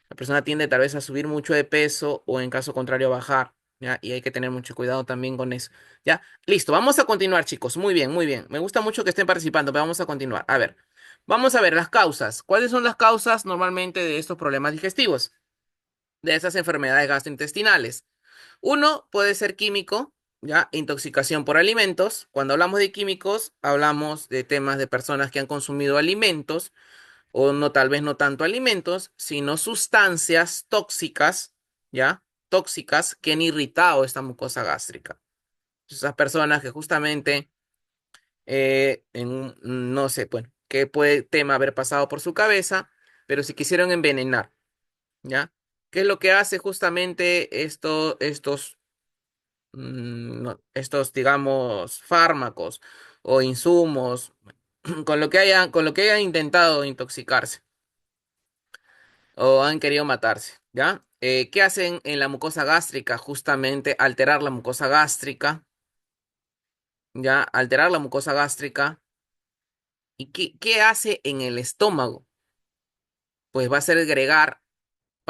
la persona tiende tal vez a subir mucho de peso o en caso contrario a bajar, ¿ya? Y hay que tener mucho cuidado también con eso, ¿ya? Listo, vamos a continuar, chicos. Muy bien, muy bien. Me gusta mucho que estén participando, pero vamos a continuar. A ver, vamos a ver las causas. ¿Cuáles son las causas normalmente de estos problemas digestivos? De esas enfermedades gastrointestinales. Uno puede ser químico, ¿ya? Intoxicación por alimentos. Cuando hablamos de químicos, hablamos de temas de personas que han consumido alimentos o no, tal vez no tanto alimentos, sino sustancias tóxicas, ¿ya? Tóxicas que han irritado esta mucosa gástrica. Esas personas que justamente, no sé, bueno, qué puede tema haber pasado por su cabeza, pero si quisieron envenenar, ¿ya? ¿Qué es lo que hace justamente estos, digamos, fármacos o insumos con lo que hayan intentado intoxicarse o han querido matarse, ¿ya? ¿Qué hacen en la mucosa gástrica? Justamente alterar la mucosa gástrica, ¿ya? Alterar la mucosa gástrica. ¿Y qué hace en el estómago? Pues va a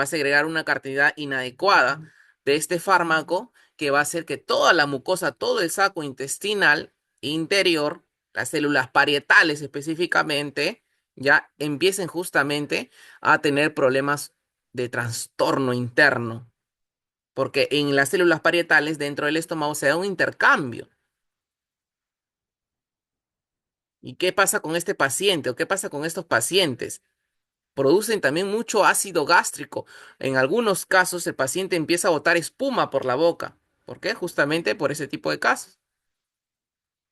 segregar una cantidad inadecuada de este fármaco que va a hacer que toda la mucosa, todo el saco intestinal interior, las células parietales específicamente, ya empiecen justamente a tener problemas de trastorno interno, porque en las células parietales dentro del estómago se da un intercambio. ¿Y qué pasa con este paciente o qué pasa con estos pacientes? Producen también mucho ácido gástrico. En algunos casos el paciente empieza a botar espuma por la boca. ¿Por qué? Justamente por ese tipo de casos.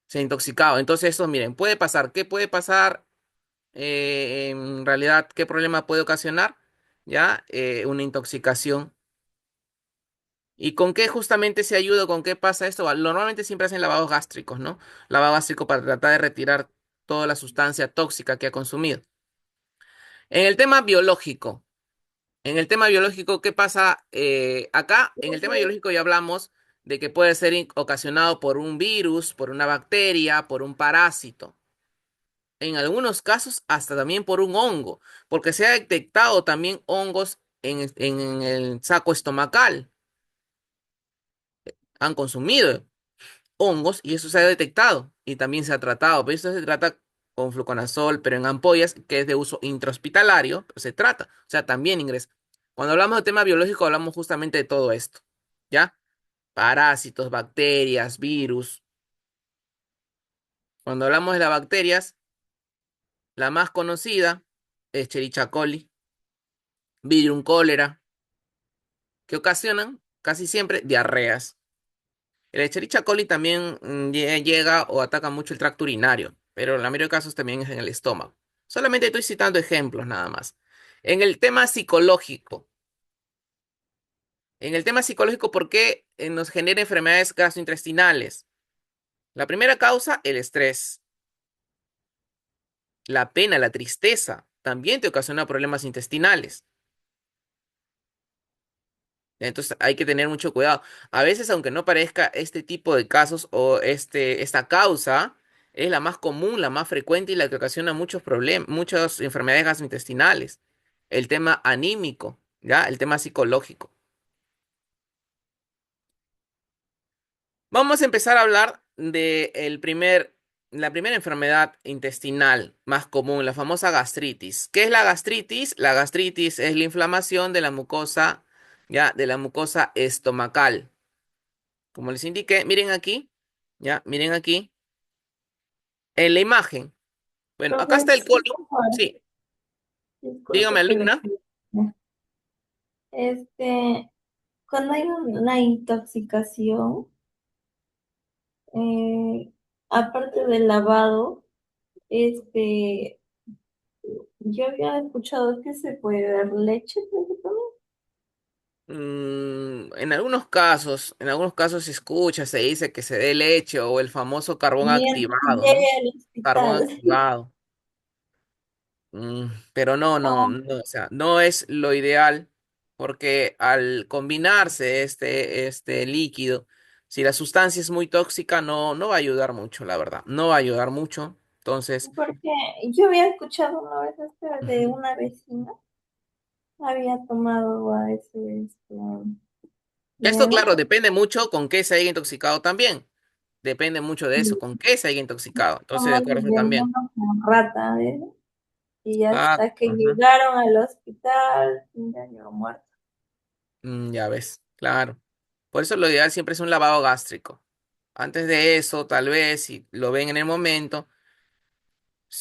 Se ha intoxicado. Entonces, esto, miren, puede pasar. ¿Qué puede pasar? En realidad, ¿qué problema puede ocasionar? Ya, una intoxicación. ¿Y con qué justamente se ayuda? ¿Con qué pasa esto? Normalmente siempre hacen lavados gástricos, ¿no? Lavado gástrico para tratar de retirar toda la sustancia tóxica que ha consumido. En el tema biológico. En el tema biológico, ¿qué pasa acá? En el tema biológico ya hablamos de que puede ser ocasionado por un virus, por una bacteria, por un parásito. En algunos casos, hasta también por un hongo, porque se ha detectado también hongos en el saco estomacal. Han consumido hongos y eso se ha detectado y también se ha tratado. Pero eso se trata con fluconazol, pero en ampollas, que es de uso intrahospitalario, pues se trata. O sea, también ingresa. Cuando hablamos de tema biológico, hablamos justamente de todo esto. ¿Ya? Parásitos, bacterias, virus. Cuando hablamos de las bacterias, la más conocida es Escherichia coli, Virium cólera, que ocasionan casi siempre diarreas. El Escherichia coli también llega o ataca mucho el tracto urinario, pero en la mayoría de casos también es en el estómago. Solamente estoy citando ejemplos nada más. En el tema psicológico, ¿por qué nos genera enfermedades gastrointestinales? La primera causa, el estrés. La pena, la tristeza, también te ocasiona problemas intestinales. Entonces hay que tener mucho cuidado. A veces, aunque no parezca, este tipo de casos o esta causa es la más común, la más frecuente y la que ocasiona muchos problemas, muchas enfermedades gastrointestinales. El tema anímico, ¿ya? El tema psicológico. Vamos a empezar a hablar de la primera enfermedad intestinal más común, la famosa gastritis. ¿Qué es la gastritis? La gastritis es la inflamación de la mucosa, ya, de la mucosa estomacal. Como les indiqué, miren aquí, ya, miren aquí, en la imagen. Bueno, acá está el colon. Sí, dígame, Disculpe que le alumna. pregunte. Este, cuando hay una intoxicación, eh, aparte del lavado, este, yo había escuchado que se puede dar leche, ¿puede tomar? en algunos casos se escucha, se dice que se dé leche o el famoso carbón Mientras activado, llegue ¿no? al Carbón hospital. activado. Pero no, no, Oh, no, o sea, no es lo ideal porque al combinarse este líquido, si la sustancia es muy tóxica, no va a ayudar mucho, la verdad, no va a ayudar mucho. Entonces, porque yo había escuchado una vez de ujú. una vecina, había tomado a ese, Esto, veneno, claro, depende mucho con qué se haya intoxicado también. Depende mucho de eso, y con qué se haya intoxicado. Entonces, de tomó acuerdo, el eso también. veneno con rata, ¿eh? Y Ah, hasta que ajá. llegaron al hospital, ya llegó muerto. Ya ves, claro. Por eso lo ideal siempre es un lavado gástrico. Antes de eso, tal vez, si lo ven en el momento,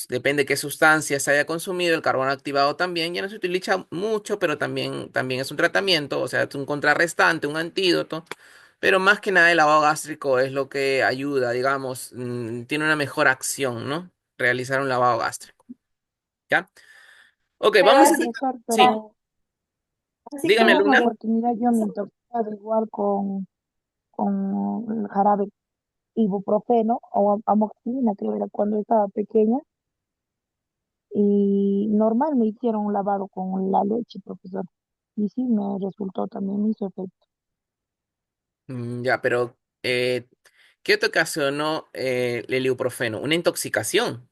depende qué sustancia se haya consumido, el carbón activado también, ya no se utiliza mucho, pero también es un tratamiento, o sea, es un contrarrestante, un antídoto, pero más que nada el lavado gástrico es lo que ayuda, digamos, tiene una mejor acción, ¿no? Realizar un lavado gástrico, ¿ya? Ok, Pero vamos a... así, Profesor, Sí, pero así dígame, en como una alumna. que oportunidad yo me intoxicaba igual con el jarabe ibuprofeno o amoxicilina, creo era cuando estaba pequeña, y normal me hicieron un lavado con la leche, profesor, y sí me resultó también, me hizo efecto. Ya, pero ¿qué te ocasionó el ibuprofeno? ¿Una intoxicación?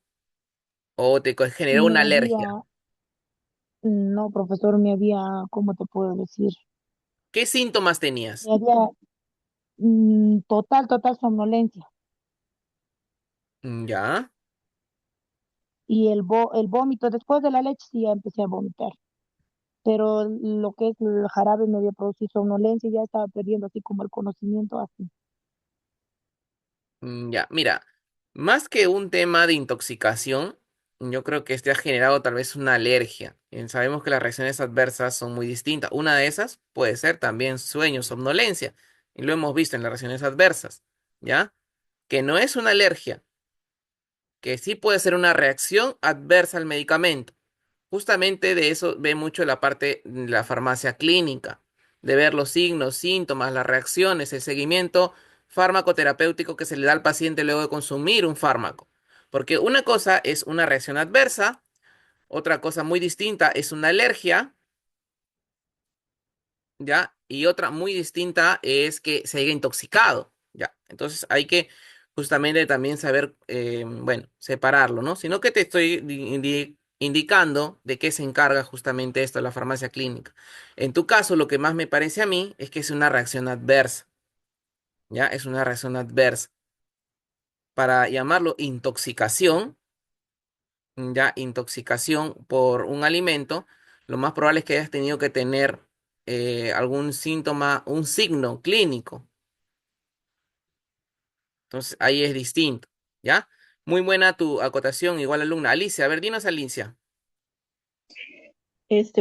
¿O te generó una Me alergia? había, no, profesor, me había, ¿cómo te puedo decir? ¿Qué síntomas tenías? Me había total somnolencia. Ya. Y el vómito, después de la leche sí ya empecé a vomitar. Pero lo que es el jarabe me había producido somnolencia y ya estaba perdiendo así como el conocimiento así. Ya, mira, más que un tema de intoxicación, yo creo que este ha generado tal vez una alergia. Sabemos que las reacciones adversas son muy distintas. Una de esas puede ser también sueño, somnolencia, y lo hemos visto en las reacciones adversas, ¿ya? Que no es una alergia, que sí puede ser una reacción adversa al medicamento. Justamente de eso ve mucho la parte de la farmacia clínica, de ver los signos, síntomas, las reacciones, el seguimiento farmacoterapéutico que se le da al paciente luego de consumir un fármaco. Porque una cosa es una reacción adversa, otra cosa muy distinta es una alergia, ¿ya? Y otra muy distinta es que se haya intoxicado, ¿ya? Entonces hay que justamente también saber, bueno, separarlo, ¿no? Sino que te estoy indicando de qué se encarga justamente esto, la farmacia clínica. En tu caso, lo que más me parece a mí es que es una reacción adversa, ¿ya? Es una reacción adversa. Para llamarlo intoxicación, ya intoxicación por un alimento, lo más probable es que hayas tenido que tener algún síntoma, un signo clínico. Entonces ahí es distinto, ¿ya? Muy buena tu acotación, igual alumna. Alicia, a ver, dinos, Alicia.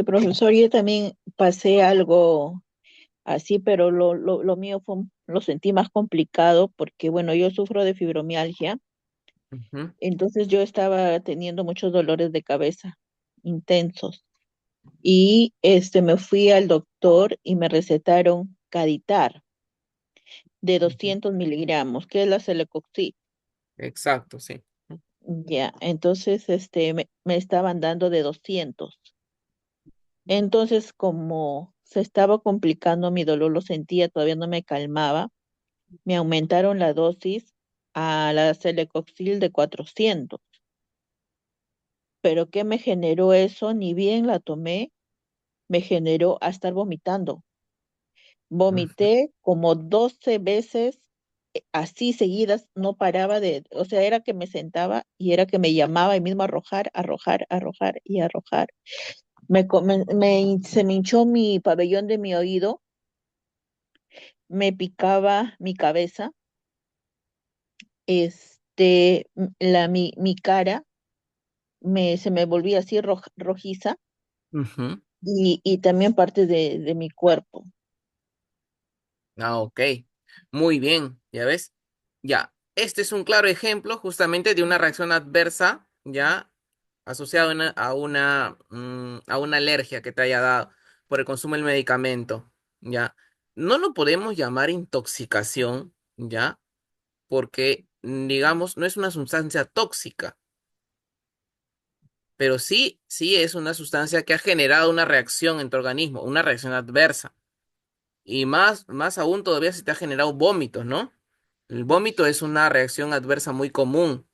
Profesor, yo también pasé algo así, pero lo mío lo sentí más complicado porque, bueno, yo sufro de fibromialgia, Ujú. entonces yo estaba teniendo muchos dolores de cabeza intensos y me fui al doctor y me recetaron Caditar de Ujú. 200 miligramos, que es la Celecoxib. Exacto, sí. Ya, entonces me estaban dando de 200. Entonces, como se estaba complicando mi dolor, lo sentía, todavía no me calmaba, me aumentaron la dosis a la Celecoxib de 400. Pero ¿qué me generó eso? Ni bien la tomé, me generó a estar vomitando. Ujú. Vomité como 12 veces así seguidas, no paraba o sea, era que me sentaba y era que me llamaba y mismo arrojar, arrojar, arrojar y arrojar. Se me hinchó mi pabellón de mi oído, me picaba mi cabeza, mi cara se me volvía así rojiza Ujú. y también parte de mi cuerpo. Ah, ok. Muy bien, ¿ya ves? Ya, este es un claro ejemplo justamente de una reacción adversa, ya asociada a una alergia que te haya dado por el consumo del medicamento, ya. no lo podemos llamar intoxicación, ¿ya? Porque, digamos, no es una sustancia tóxica, pero sí es una sustancia que ha generado una reacción en tu organismo, una reacción adversa. Y más aún todavía si te ha generado vómitos, ¿no? El vómito es una reacción adversa muy común.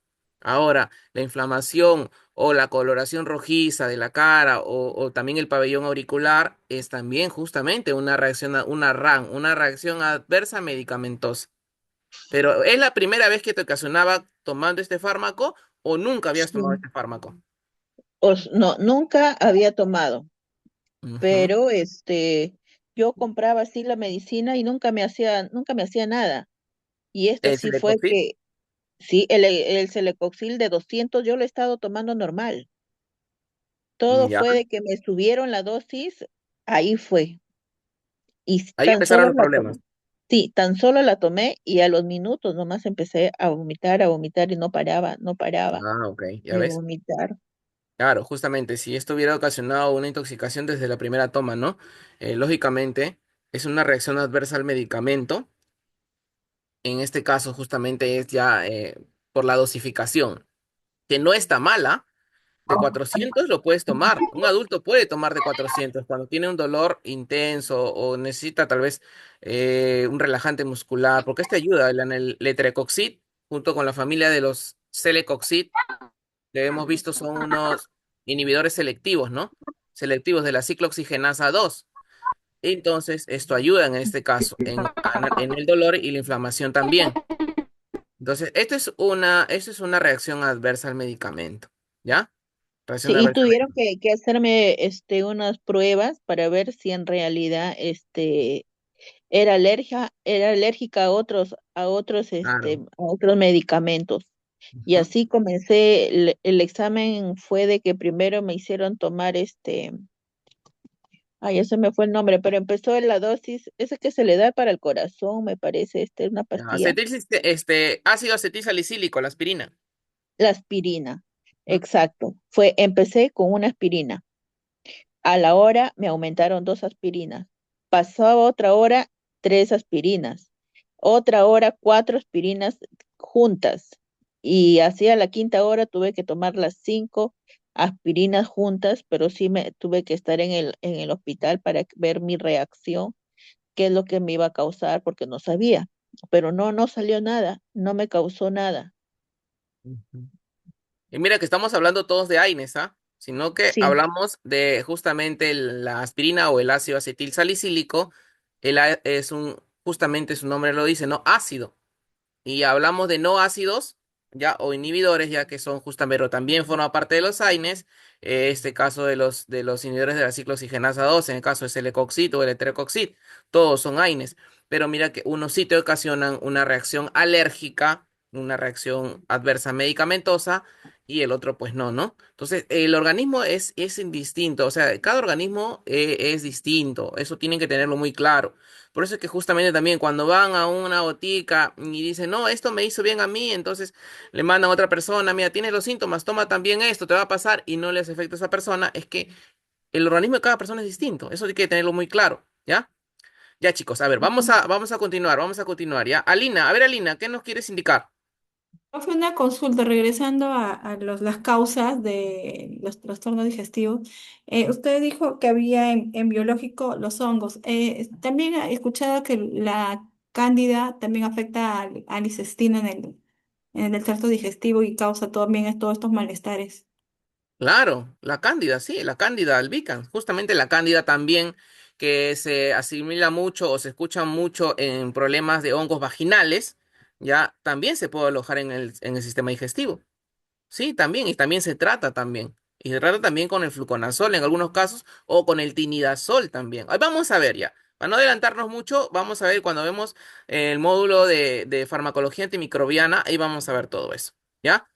Ahora, la inflamación o la coloración rojiza de la cara o también el pabellón auricular es también justamente una reacción, una RAN, una reacción adversa medicamentosa. Pero ¿es la primera vez que te ocasionaba tomando este fármaco o nunca habías tomado Sí. este fármaco? No, nunca había tomado, Ujú. pero yo compraba así la medicina y nunca me hacía nada. Y esto ¿El sí fue Celecoxib? que, sí, el Celecoxib de 200 yo lo he estado tomando normal. Todo Ya. fue de que me subieron la dosis, ahí fue. Y Ahí tan empezaron solo los la problemas. tomé. Sí, tan solo la tomé y a los minutos nomás empecé a vomitar y no paraba, no paraba Ah, ok, ya de ves. vomitar. Claro, justamente, si esto hubiera ocasionado una intoxicación desde la primera toma, ¿no? Lógicamente, es una reacción adversa al medicamento. En este caso, justamente es ya por la dosificación, que no está mala. De 400 lo puedes tomar. Un adulto puede tomar de 400 cuando tiene un dolor intenso o necesita tal vez un relajante muscular, porque este ayuda, el letrozole junto con la familia de los celecoxib, que hemos visto son unos inhibidores selectivos, ¿no? Selectivos de la ciclooxigenasa 2. Entonces, esto ayuda en este caso, en el dolor y la inflamación también. Entonces, esto es una reacción adversa al medicamento, ¿ya? Sí, Reacción y adversa al tuvieron medicamento. que hacerme unas pruebas para ver si en realidad era alérgica Claro. a otros medicamentos. Y Ujú. así comencé, el examen fue de que primero me hicieron tomar ay, ese me fue el nombre, pero empezó en la dosis, ese que se le da para el corazón, me parece, una pastilla, Ácido acetil salicílico, la aspirina. la aspirina. ¿Mm? Exacto. Empecé con una aspirina. A la hora me aumentaron 2 aspirinas. Pasaba otra hora, 3 aspirinas. Otra hora, 4 aspirinas juntas. Y hacia la quinta hora tuve que tomar las 5 aspirinas juntas, pero sí me tuve que estar en el hospital para ver mi reacción, qué es lo que me iba a causar, porque no sabía. Pero no, no salió nada, no me causó nada. Ujú. Y mira que estamos hablando todos de AINES, ¿ah? Sino que Sí, hablamos de justamente la aspirina o el ácido acetil salicílico. Justamente su nombre lo dice, ¿no? Ácido. Y hablamos de no ácidos, ya, o inhibidores, ya que son justamente, pero también forma parte de los AINES, este caso de los inhibidores de la ciclooxigenasa 2, en el caso es el ecoxid o el etrecoxid, todos son AINES, pero mira que unos sí te ocasionan una reacción alérgica, una reacción adversa medicamentosa, y el otro pues no, ¿no? Entonces, el organismo es indistinto, o sea, cada organismo es distinto, eso tienen que tenerlo muy claro. Por eso es que justamente también cuando van a una botica y dicen, no, esto me hizo bien a mí, entonces le mandan a otra persona, mira, tienes los síntomas, toma también esto, te va a pasar y no le hace efecto a esa persona, es que el organismo de cada persona es distinto. Eso hay que tenerlo muy claro, ¿ya? Ya, chicos, a ver, vamos a continuar, ¿ya? Alina, a ver, Alina, ¿qué nos quieres indicar? Fue una consulta, regresando a las causas de los trastornos digestivos. Usted dijo que había en biológico los hongos. También he escuchado que la cándida también afecta al intestino en el tracto digestivo y causa también todos estos malestares. Claro, la cándida, sí, la cándida albicans, justamente la cándida también que se asimila mucho o se escucha mucho en problemas de hongos vaginales, ya también se puede alojar en el sistema digestivo. Sí, también, y también se trata también. Y se trata también con el fluconazol en algunos casos o con el tinidazol también. Ahí vamos a ver ya. Para no adelantarnos mucho, vamos a ver cuando vemos el módulo de farmacología antimicrobiana, ahí vamos a ver todo eso. ¿Ya?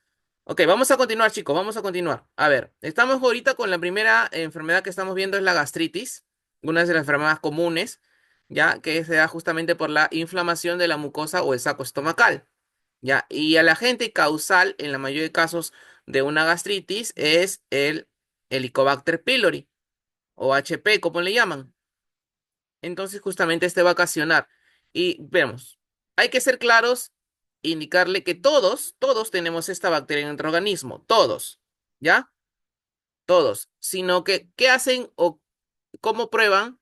Ok, vamos a continuar, chicos, vamos a continuar. A ver, estamos ahorita con la primera enfermedad que estamos viendo es la gastritis, una de las enfermedades comunes, ya que se da justamente por la inflamación de la mucosa o el saco estomacal. Ya, y el agente causal en la mayoría de casos de una gastritis es el Helicobacter pylori o HP, como le llaman. entonces justamente este va a ocasionar. Y vemos, hay que ser claros, indicarle que todos tenemos esta bacteria en nuestro organismo, todos, ¿ya? Todos. Sino que, ¿qué hacen o cómo prueban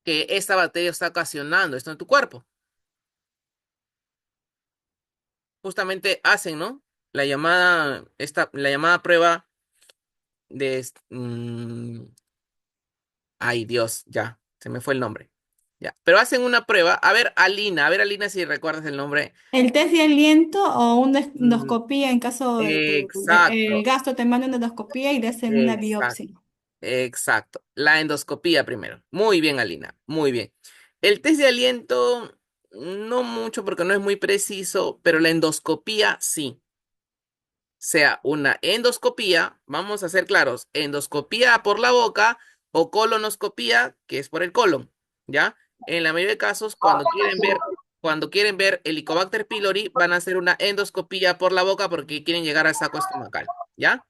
que esta bacteria está ocasionando esto en tu cuerpo? Justamente hacen, ¿no? La llamada prueba de, ay, Dios, ya, se me fue el nombre. Ya, pero hacen una prueba. A ver, Alina, si recuerdas el nombre. ¿El test de aliento o una Mm, endoscopía en caso de que el exacto, gastro te mande una endoscopía y le hacen una exacto, biopsia? exacto. La endoscopía primero. Muy bien, Alina, muy bien. El test de aliento, no mucho porque no es muy preciso, pero la endoscopía sí. Sea una endoscopía, vamos a ser claros, endoscopía por la boca o colonoscopía, que es por el colon, ¿ya? En la mayoría de casos, cuando quieren ver Helicobacter pylori, van a hacer una endoscopía por la boca porque quieren llegar al saco estomacal, ¿ya?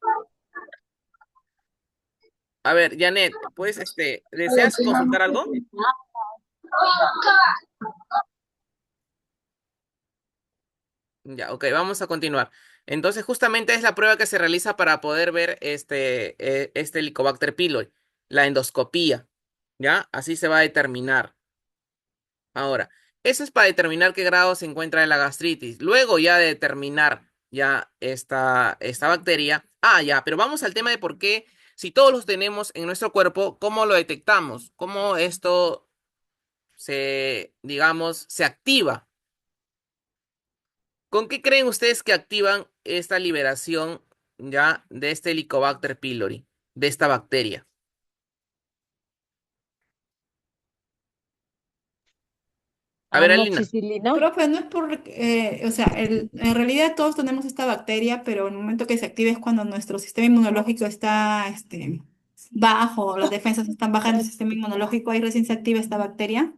A ver, Janet, pues, ¿deseas consultar algo? Ya, ok, vamos a continuar. Entonces, justamente es la prueba que se realiza para poder ver este Helicobacter pylori, la endoscopía, ¿ya? Así se va a determinar. Ahora, eso es para determinar qué grado se encuentra en la gastritis. Luego ya de determinar ya esta bacteria. Ah, ya, pero vamos al tema de por qué, si todos los tenemos en nuestro cuerpo, ¿cómo lo detectamos? ¿Cómo esto digamos, se activa? ¿Con qué creen ustedes que activan esta liberación ya de este Helicobacter pylori, de esta bacteria? A ver, Alina. Amoxicilina. Profe, no es por, o sea, en realidad todos tenemos esta bacteria, pero el momento que se activa es cuando nuestro sistema inmunológico está, bajo, las defensas están bajas en el sistema inmunológico, ahí recién se activa esta bacteria.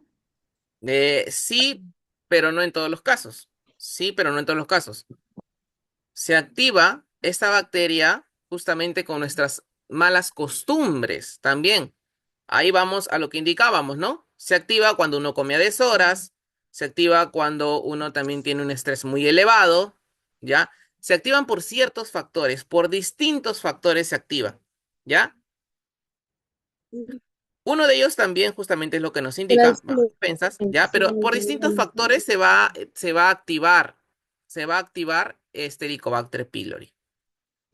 Sí, pero no en todos los casos. Sí, pero no en todos los casos. Se activa esta bacteria justamente con nuestras malas costumbres también. Ahí vamos a lo que indicábamos, ¿no? Se activa cuando uno come a deshoras, se activa cuando uno también tiene un estrés muy elevado, ¿ya? Se activan por ciertos factores, por distintos factores se activa, ¿ya? Uno de ellos también justamente es lo que nos indica, bajas defensas, ¿ya? Pero por distintos factores se va a activar, este Helicobacter pylori.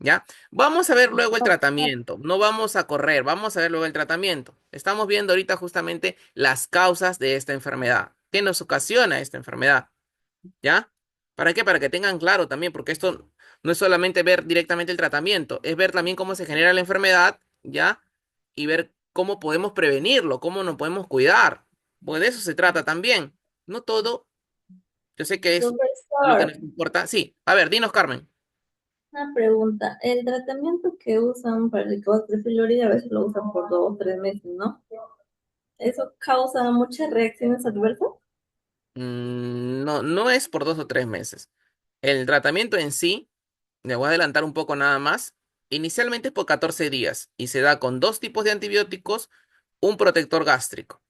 ¿Ya? Vamos a ver luego el tratamiento. No vamos a correr, vamos a ver luego el tratamiento. Estamos viendo ahorita justamente las causas de esta enfermedad. ¿Qué nos ocasiona esta enfermedad? ¿Ya? ¿Para qué? Para que tengan claro también, porque esto no es solamente ver directamente el tratamiento, es ver también cómo se genera la enfermedad, ¿ya? Y ver cómo podemos prevenirlo, cómo nos podemos cuidar. Pues de eso se trata también. No todo, yo sé que es lo que Profesor, nos importa. Sí, a ver, dinos, Carmen. una pregunta. El tratamiento que usan para el Helicobacter pylori a veces lo usan por 2 o 3 meses, ¿no? ¿Eso causa muchas reacciones adversas? No, no es por 2 o 3 meses. El tratamiento en sí, le voy a adelantar un poco nada más. Inicialmente es por 14 días y se da con dos tipos de antibióticos, un protector gástrico.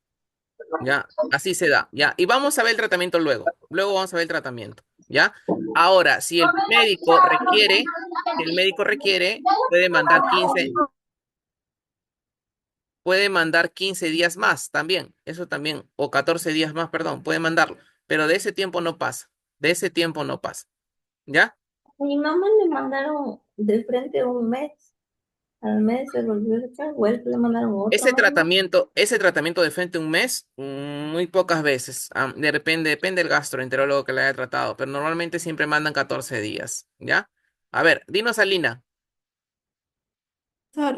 ¿Ya? Así se da, ¿ya? Y vamos a ver el tratamiento luego. Luego vamos a ver el tratamiento, ¿ya? Ahora, si el médico requiere, puede mandar 15 días más también. Eso también, o 14 días más, perdón, puede mandarlo. Pero de ese tiempo no pasa. De ese tiempo no pasa. ¿Ya? Mi mamá le mandaron de frente 1 mes. Al mes se volvió a echar, vuelta, le mandaron otro mes más. Ese tratamiento de frente a un mes, muy pocas veces. Depende del gastroenterólogo que le haya tratado, pero normalmente siempre mandan 14 días, ¿ya? A ver, dinos, Alina.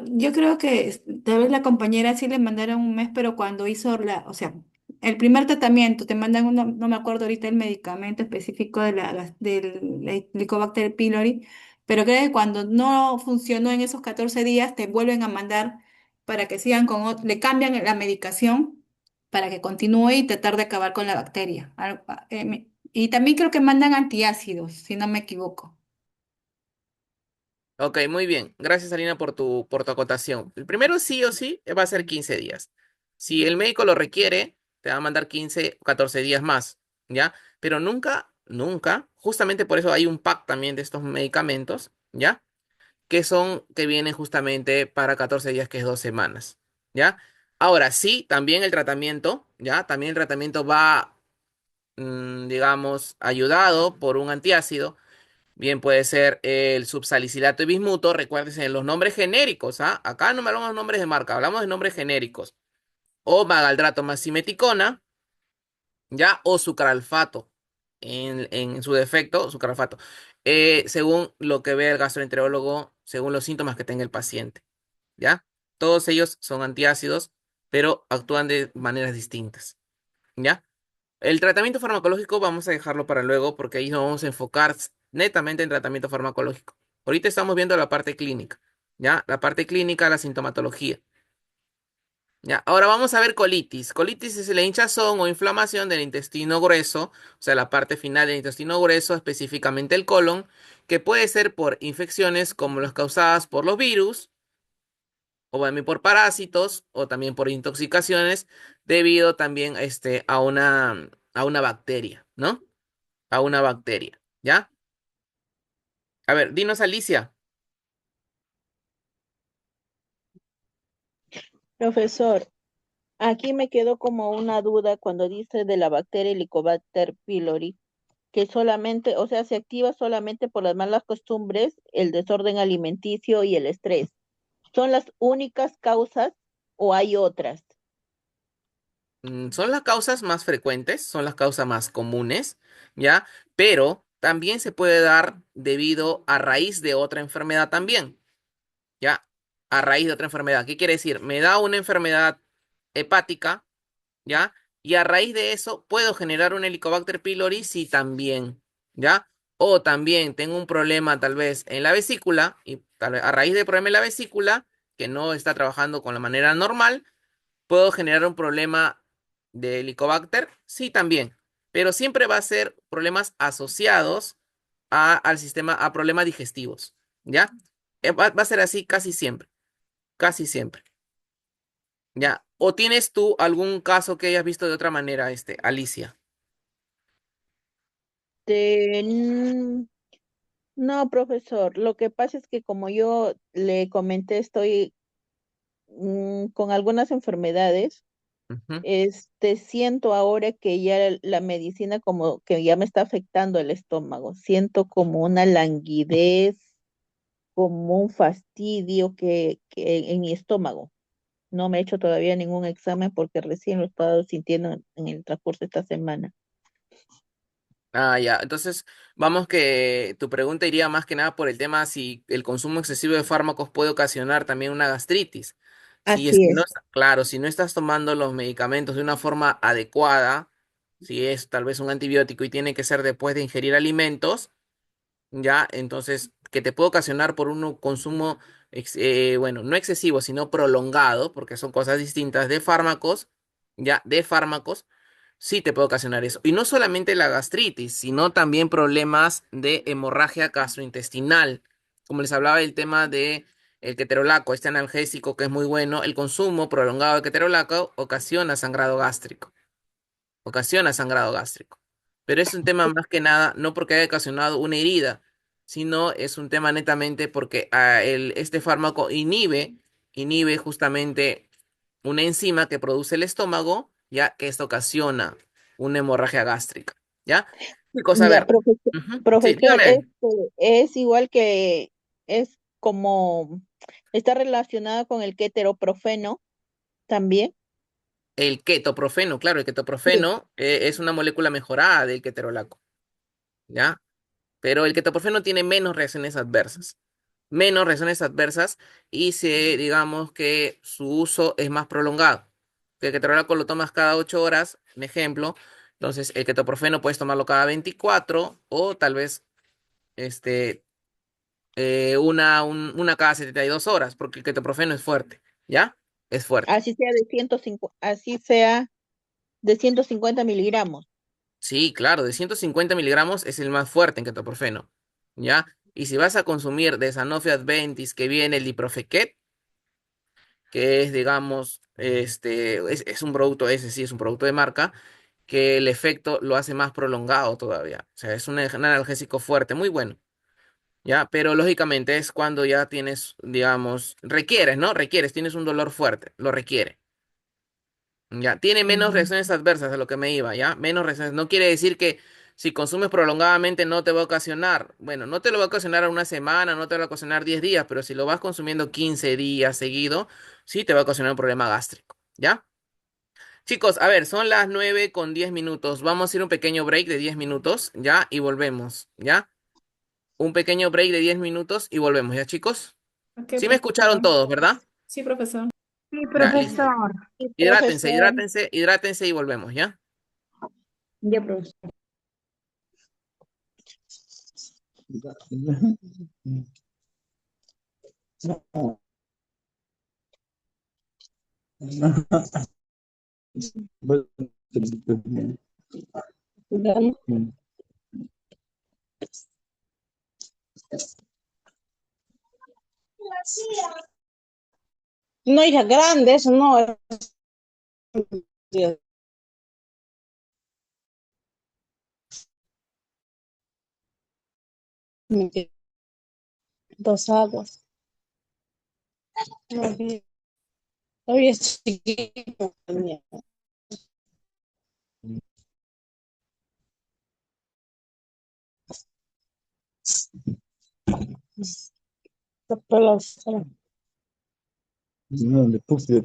Yo creo que tal vez la compañera sí le mandaron 1 mes, pero cuando hizo o sea, el primer tratamiento, te mandan uno, no me acuerdo ahorita el medicamento específico del Helicobacter pylori, pero creo que cuando no funcionó en esos 14 días, te vuelven a mandar para que sigan le cambian la medicación para que continúe y tratar de acabar con la bacteria. Y también creo que mandan antiácidos, si no me equivoco. Ok, muy bien. Gracias, Alina, por tu acotación. El primero sí o sí va a ser 15 días. Si el médico lo requiere, te va a mandar 15 o 14 días más, ¿ya? Pero nunca, nunca, justamente por eso hay un pack también de estos medicamentos, ¿ya? Que vienen justamente para 14 días, que es 2 semanas, ¿ya? Ahora, sí, también el tratamiento, ¿ya? También el tratamiento va, digamos, ayudado por un antiácido. Bien, puede ser el subsalicilato y bismuto. Recuérdense los nombres genéricos, ¿ah? Acá no me hablamos de nombres de marca, hablamos de nombres genéricos. O magaldrato más simeticona, ¿ya? O sucralfato. En su defecto, sucralfato. Según lo que ve el gastroenterólogo, según los síntomas que tenga el paciente, ¿ya? Todos ellos son antiácidos, pero actúan de maneras distintas, ¿ya? El tratamiento farmacológico vamos a dejarlo para luego porque ahí nos vamos a enfocar netamente en tratamiento farmacológico. Ahorita estamos viendo la parte clínica, ¿ya? La parte clínica, la sintomatología. Ya, ahora vamos a ver colitis. Colitis es la hinchazón o inflamación del intestino grueso, o sea, la parte final del intestino grueso, específicamente el colon, que puede ser por infecciones como las causadas por los virus, o también por parásitos, o también por intoxicaciones, debido también a una bacteria, ¿no? A una bacteria, ¿ya? A ver, dinos, Alicia. Profesor, aquí me quedó como una duda cuando dice de la bacteria Helicobacter pylori, que solamente, o sea, se activa solamente por las malas costumbres, el desorden alimenticio y el estrés. ¿Son las únicas causas o hay otras? Son las causas más frecuentes, son las causas más comunes, ¿ya? Pero también se puede dar debido a raíz de otra enfermedad también, ¿ya? A raíz de otra enfermedad. ¿Qué quiere decir? Me da una enfermedad hepática, ¿ya? Y a raíz de eso puedo generar un Helicobacter pylori, sí, también, ¿ya? O también tengo un problema tal vez en la vesícula y tal vez a raíz del problema en la vesícula, que no está trabajando con la manera normal, ¿puedo generar un problema de Helicobacter? Sí, también. Pero siempre va a ser problemas asociados al sistema, a problemas digestivos. ¿Ya? Va a ser así casi siempre. Casi siempre. ¿Ya? ¿O tienes tú algún caso que hayas visto de otra manera, Alicia? De- mm, no, profesor, lo que pasa es que como yo le comenté, estoy con algunas enfermedades. Ujú. Siento ahora que ya la medicina como que ya me está afectando el estómago. Siento como una languidez, como un fastidio que en mi estómago. No me he hecho todavía ningún examen porque recién lo he estado sintiendo en el transcurso de esta semana. Ah, ya. Entonces, vamos que tu pregunta iría más que nada por el tema si el consumo excesivo de fármacos puede ocasionar también una gastritis. Si es Así que no, es. claro, si no estás tomando los medicamentos de una forma adecuada, si es tal vez un antibiótico y tiene que ser después de ingerir alimentos, ya, entonces, que te puede ocasionar por un consumo, bueno, no excesivo, sino prolongado, porque son cosas distintas de fármacos, ya, de fármacos sí te puede ocasionar eso. Y no solamente la gastritis, sino también problemas de hemorragia gastrointestinal. Como les hablaba del tema de el ketorolaco, este analgésico que es muy bueno, el consumo prolongado de ketorolaco ocasiona sangrado gástrico. Pero es un tema más que nada, no porque haya ocasionado una herida, sino es un tema netamente porque este fármaco inhibe justamente una enzima que produce el estómago, ya que esto ocasiona una hemorragia gástrica, ¿ya? Chicos, a Ya, ver. profesor, Ujú. Sí, profesor, dígame. es igual que, es como, está relacionado con el keteroprofeno también. El ketoprofeno, claro, el Sí. ketoprofeno es una molécula mejorada del ketorolaco, ¿ya? Pero el ketoprofeno tiene menos reacciones adversas y digamos que su uso es más prolongado. Que el ketorolaco lo tomas cada 8 horas, un ejemplo, entonces el ketoprofeno puedes tomarlo cada 24 o tal vez este, una cada 72 horas, porque el ketoprofeno es fuerte, ¿ya? Es fuerte. Así sea de 150 miligramos. Sí, claro, de 150 miligramos es el más fuerte en ketoprofeno, ¿ya? Y si vas a consumir de Sanofi Adventis que viene el Diprofequet, que es, digamos, es un producto, ese sí es un producto de marca, que el efecto lo hace más prolongado todavía. O sea, es un analgésico fuerte, muy bueno. Ya, pero lógicamente es cuando ya tienes, digamos, requieres, ¿no? Requieres, tienes un dolor fuerte, lo requiere. Ya, tiene menos Ujú. reacciones adversas a lo que me iba, ¿ya? Menos reacciones. No quiere decir que si consumes prolongadamente no te va a ocasionar. Bueno, no te lo va a ocasionar a una semana, no te va a ocasionar 10 días, pero si lo vas consumiendo 15 días seguido, sí te va a ocasionar un problema gástrico, ¿ya? Chicos, a ver, son las 9:10. Vamos a ir un pequeño break de 10 minutos, ¿ya? Y volvemos, ¿ya? Un pequeño break de 10 minutos y volvemos, ¿ya, chicos? Ok, Sí me escucharon profesor. todos, ¿verdad? Sí, profesor. Sí, Ya, listo. profesor. Sí, Hidrátense, profesor. hidrátense, hidrátense y volvemos, ¿ya? Ya, profesor. No, hija, grande, eso no es. Dos aguas. Hoy es chiquito. No, le puse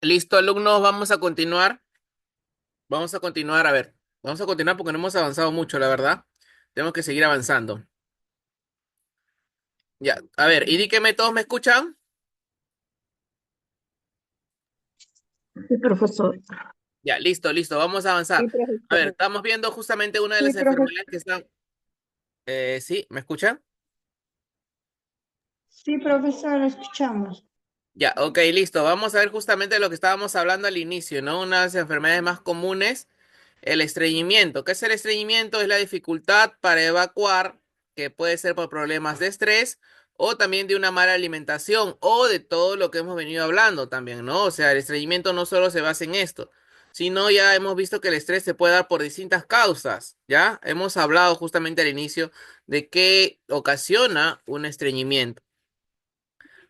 Listo, alumnos, vamos a continuar. Vamos a continuar, a ver. Vamos a continuar porque no hemos avanzado mucho, la verdad. Tenemos que seguir avanzando. Ya, a ver, indíqueme, ¿todos me escuchan? Sí, profesor. Ya, listo, listo, vamos a avanzar. Sí, A ver, profesor. estamos viendo justamente una de Sí, las profesor. enfermedades que están... ¿Sí? ¿Me escuchan? Sí, profesor, escuchamos. Ya, ok, listo. Vamos a ver justamente lo que estábamos hablando al inicio, ¿no? Una de las enfermedades más comunes, el estreñimiento. ¿Qué es el estreñimiento? Es la dificultad para evacuar, que puede ser por problemas de estrés o también de una mala alimentación o de todo lo que hemos venido hablando también, ¿no? O sea, el estreñimiento no solo se basa en esto, sino ya hemos visto que el estrés se puede dar por distintas causas, ¿ya? Hemos hablado justamente al inicio de qué ocasiona un estreñimiento.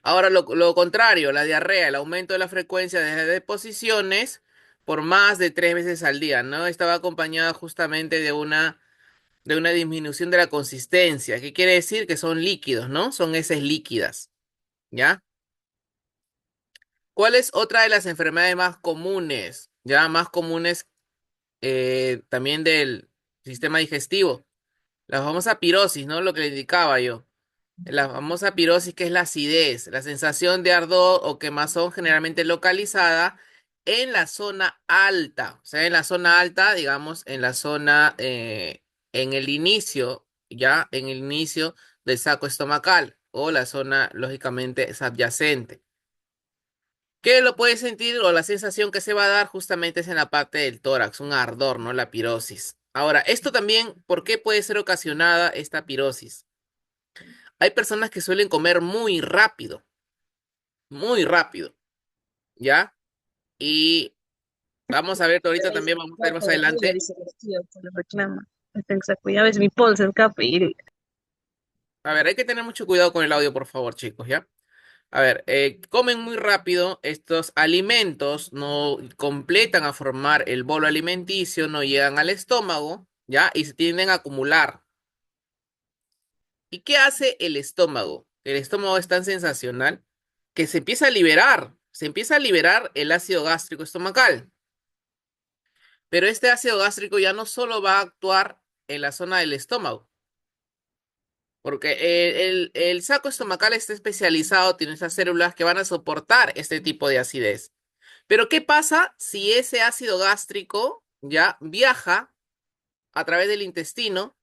Ahora lo contrario, la diarrea, el aumento de la frecuencia de deposiciones por más de 3 veces al día, ¿no? Estaba acompañada justamente de una disminución de la consistencia. ¿Qué quiere decir? Que son líquidos, ¿no? Son heces líquidas, ¿ya? ¿Cuál es otra de las enfermedades más comunes? Ya más comunes también del sistema digestivo. La famosa pirosis, ¿no? Lo que le indicaba yo. La famosa pirosis, que es la acidez, la sensación de ardor o quemazón generalmente localizada en la zona alta. O sea, en la zona alta, digamos, en la zona, en el inicio, ya, en el inicio del saco estomacal o la zona, lógicamente, subyacente. ¿Qué lo puedes sentir o la sensación que se va a dar justamente es en la parte del tórax, un ardor, ¿no? La pirosis. Ahora, esto también, ¿por qué puede ser ocasionada esta pirosis? Hay personas que suelen comer muy rápido, ¿ya? Y vamos a ver, ahorita también vamos a ver más adelante. Dice los tíos, se los reclama. Cuidado, es mi pulso, escape. A ver, hay que tener mucho cuidado con el audio, por favor, chicos, ¿ya? A ver, comen muy rápido, estos alimentos no completan a formar el bolo alimenticio, no llegan al estómago, ¿ya? Y se tienden a acumular. ¿Y qué hace el estómago? El estómago es tan sensacional que se empieza a liberar el ácido gástrico estomacal. Pero este ácido gástrico ya no solo va a actuar en la zona del estómago, porque el saco estomacal está especializado, tiene esas células que van a soportar este tipo de acidez. Pero ¿qué pasa si ese ácido gástrico ya viaja a través del intestino?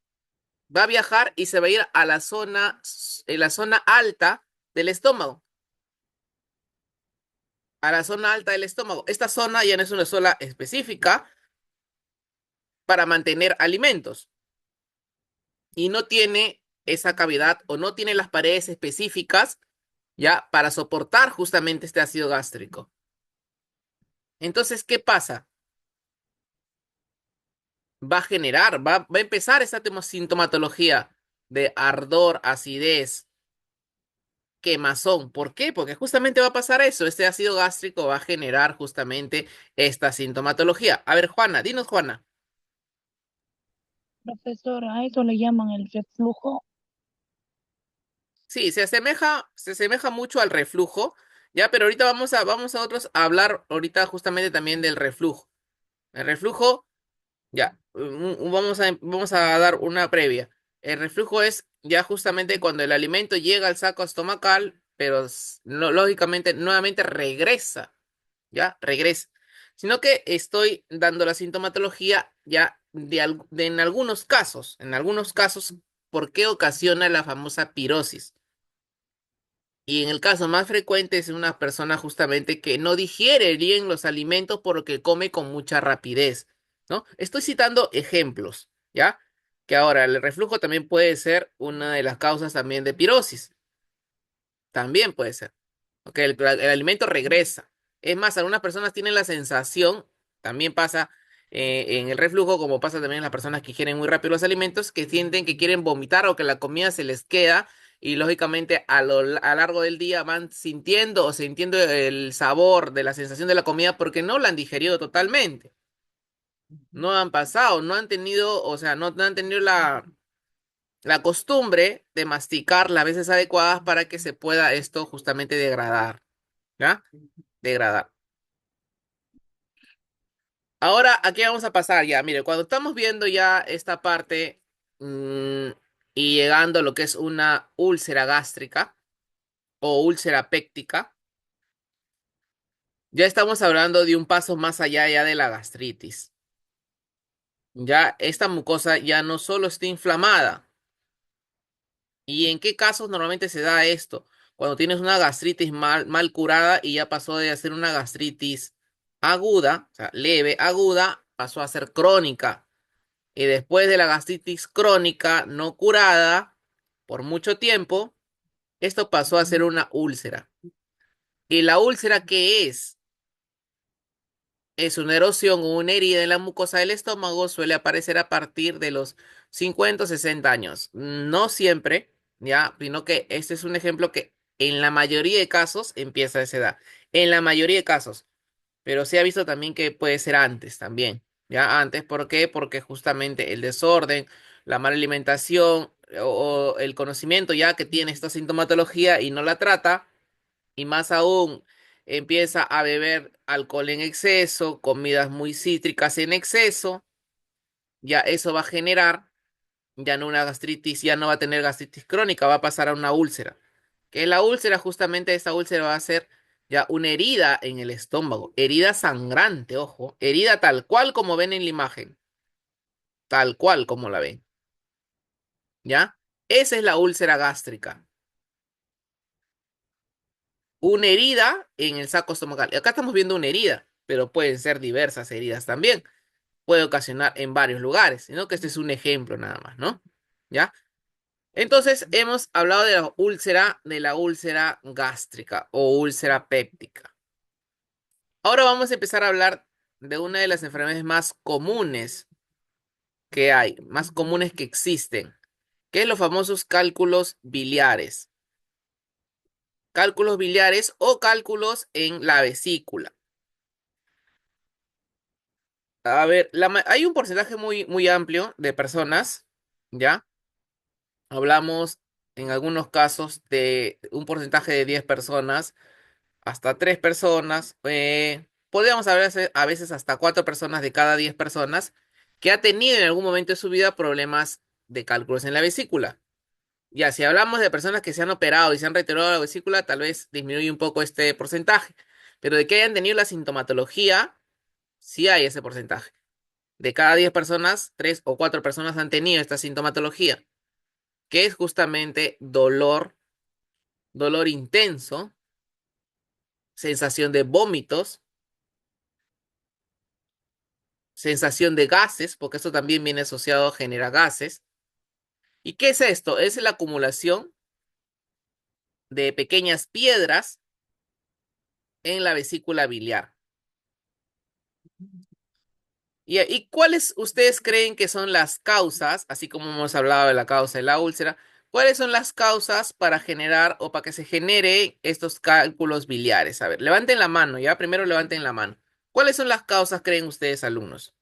Va a viajar y se va a ir a en la zona alta del estómago, a la zona alta del estómago. Esta zona ya no es una zona específica para mantener alimentos y no tiene esa cavidad o no tiene las paredes específicas ya para soportar justamente este ácido gástrico. Entonces, ¿qué pasa? Va a empezar esta sintomatología de ardor, acidez, quemazón. ¿Por qué? Porque justamente va a pasar eso. Este ácido gástrico va a generar justamente esta sintomatología. A ver, Juana, dinos, Juana. Profesor, a eso le llaman el reflujo. Sí, se asemeja mucho al reflujo, ya, pero ahorita vamos a otros a hablar ahorita justamente también del reflujo. El reflujo, ya, vamos a dar una previa. El reflujo es ya justamente cuando el alimento llega al saco estomacal, pero lógicamente nuevamente regresa, ya, regresa. Sino que estoy dando la sintomatología ya en algunos casos, ¿por qué ocasiona la famosa pirosis? Y en el caso más frecuente es una persona justamente que no digiere bien los alimentos porque come con mucha rapidez, ¿no? Estoy citando ejemplos, ¿ya? Que ahora el reflujo también puede ser una de las causas también de pirosis. También puede ser. Porque el alimento regresa. Es más, algunas personas tienen la sensación, también pasa en el reflujo, como pasa también en las personas que ingieren muy rápido los alimentos, que sienten que quieren vomitar o que la comida se les queda y lógicamente a largo del día van sintiendo o sintiendo el sabor de la sensación de la comida porque no la han digerido totalmente. No han pasado, no han tenido, o sea, no han tenido la costumbre de masticar las veces adecuadas para que se pueda esto justamente degradar, ¿ya? Degradar. Ahora, aquí vamos a pasar ya. Mire, cuando estamos viendo ya esta parte mm, y llegando a lo que es una úlcera gástrica o úlcera péptica, ya estamos hablando de un paso más allá ya de la gastritis. Ya esta mucosa ya no solo está inflamada. ¿Y en qué casos normalmente se da esto? Cuando tienes una gastritis mal curada y ya pasó de ser una gastritis aguda, o sea, leve, aguda, pasó a ser crónica. Y después de la gastritis crónica no curada por mucho tiempo, esto pasó a ser una úlcera. ¿Y la úlcera qué es? Es una erosión o una herida en la mucosa del estómago, suele aparecer a partir de los 50 o 60 años. No siempre, ya, sino que este es un ejemplo que en la mayoría de casos empieza a esa edad. En la mayoría de casos. Pero se ha visto también que puede ser antes también. Ya, antes, ¿por qué? Porque justamente el desorden, la mala alimentación o el conocimiento ya que tiene esta sintomatología y no la trata y más aún empieza a beber alcohol en exceso, comidas muy cítricas en exceso, ya eso va a generar ya no una gastritis, ya no va a tener gastritis crónica, va a pasar a una úlcera. Que la úlcera, justamente esta úlcera va a ser ya una herida en el estómago, herida sangrante, ojo, herida tal cual como ven en la imagen, tal cual como la ven, ¿ya? Esa es la úlcera gástrica. Una herida en el saco estomacal. Y acá estamos viendo una herida, pero pueden ser diversas heridas también. Puede ocasionar en varios lugares, sino que este es un ejemplo nada más, ¿no? ¿Ya? Entonces, hemos hablado de la úlcera gástrica o úlcera péptica. Ahora vamos a empezar a hablar de una de las enfermedades más comunes que hay, más comunes que existen, que es los famosos cálculos biliares. Cálculos biliares o cálculos en la vesícula. A ver, hay un porcentaje muy amplio de personas, ¿ya? Hablamos en algunos casos de un porcentaje de 10 personas, hasta 3 personas, podríamos hablar a veces hasta 4 personas de cada 10 personas que ha tenido en algún momento de su vida problemas de cálculos en la vesícula. Ya, si hablamos de personas que se han operado y se han retirado la vesícula, tal vez disminuye un poco este porcentaje, pero de que hayan tenido la sintomatología, sí hay ese porcentaje. De cada 10 personas, 3 o 4 personas han tenido esta sintomatología, que es justamente dolor intenso, sensación de vómitos, sensación de gases, porque esto también viene asociado a generar gases. ¿Y qué es esto? Es la acumulación de pequeñas piedras en la vesícula biliar. ¿Y cuáles ustedes creen que son las causas, así como hemos hablado de la causa de la úlcera, cuáles son las causas para generar o para que se genere estos cálculos biliares? A ver, levanten la mano, ya, primero levanten la mano. ¿Cuáles son las causas, creen ustedes, alumnos?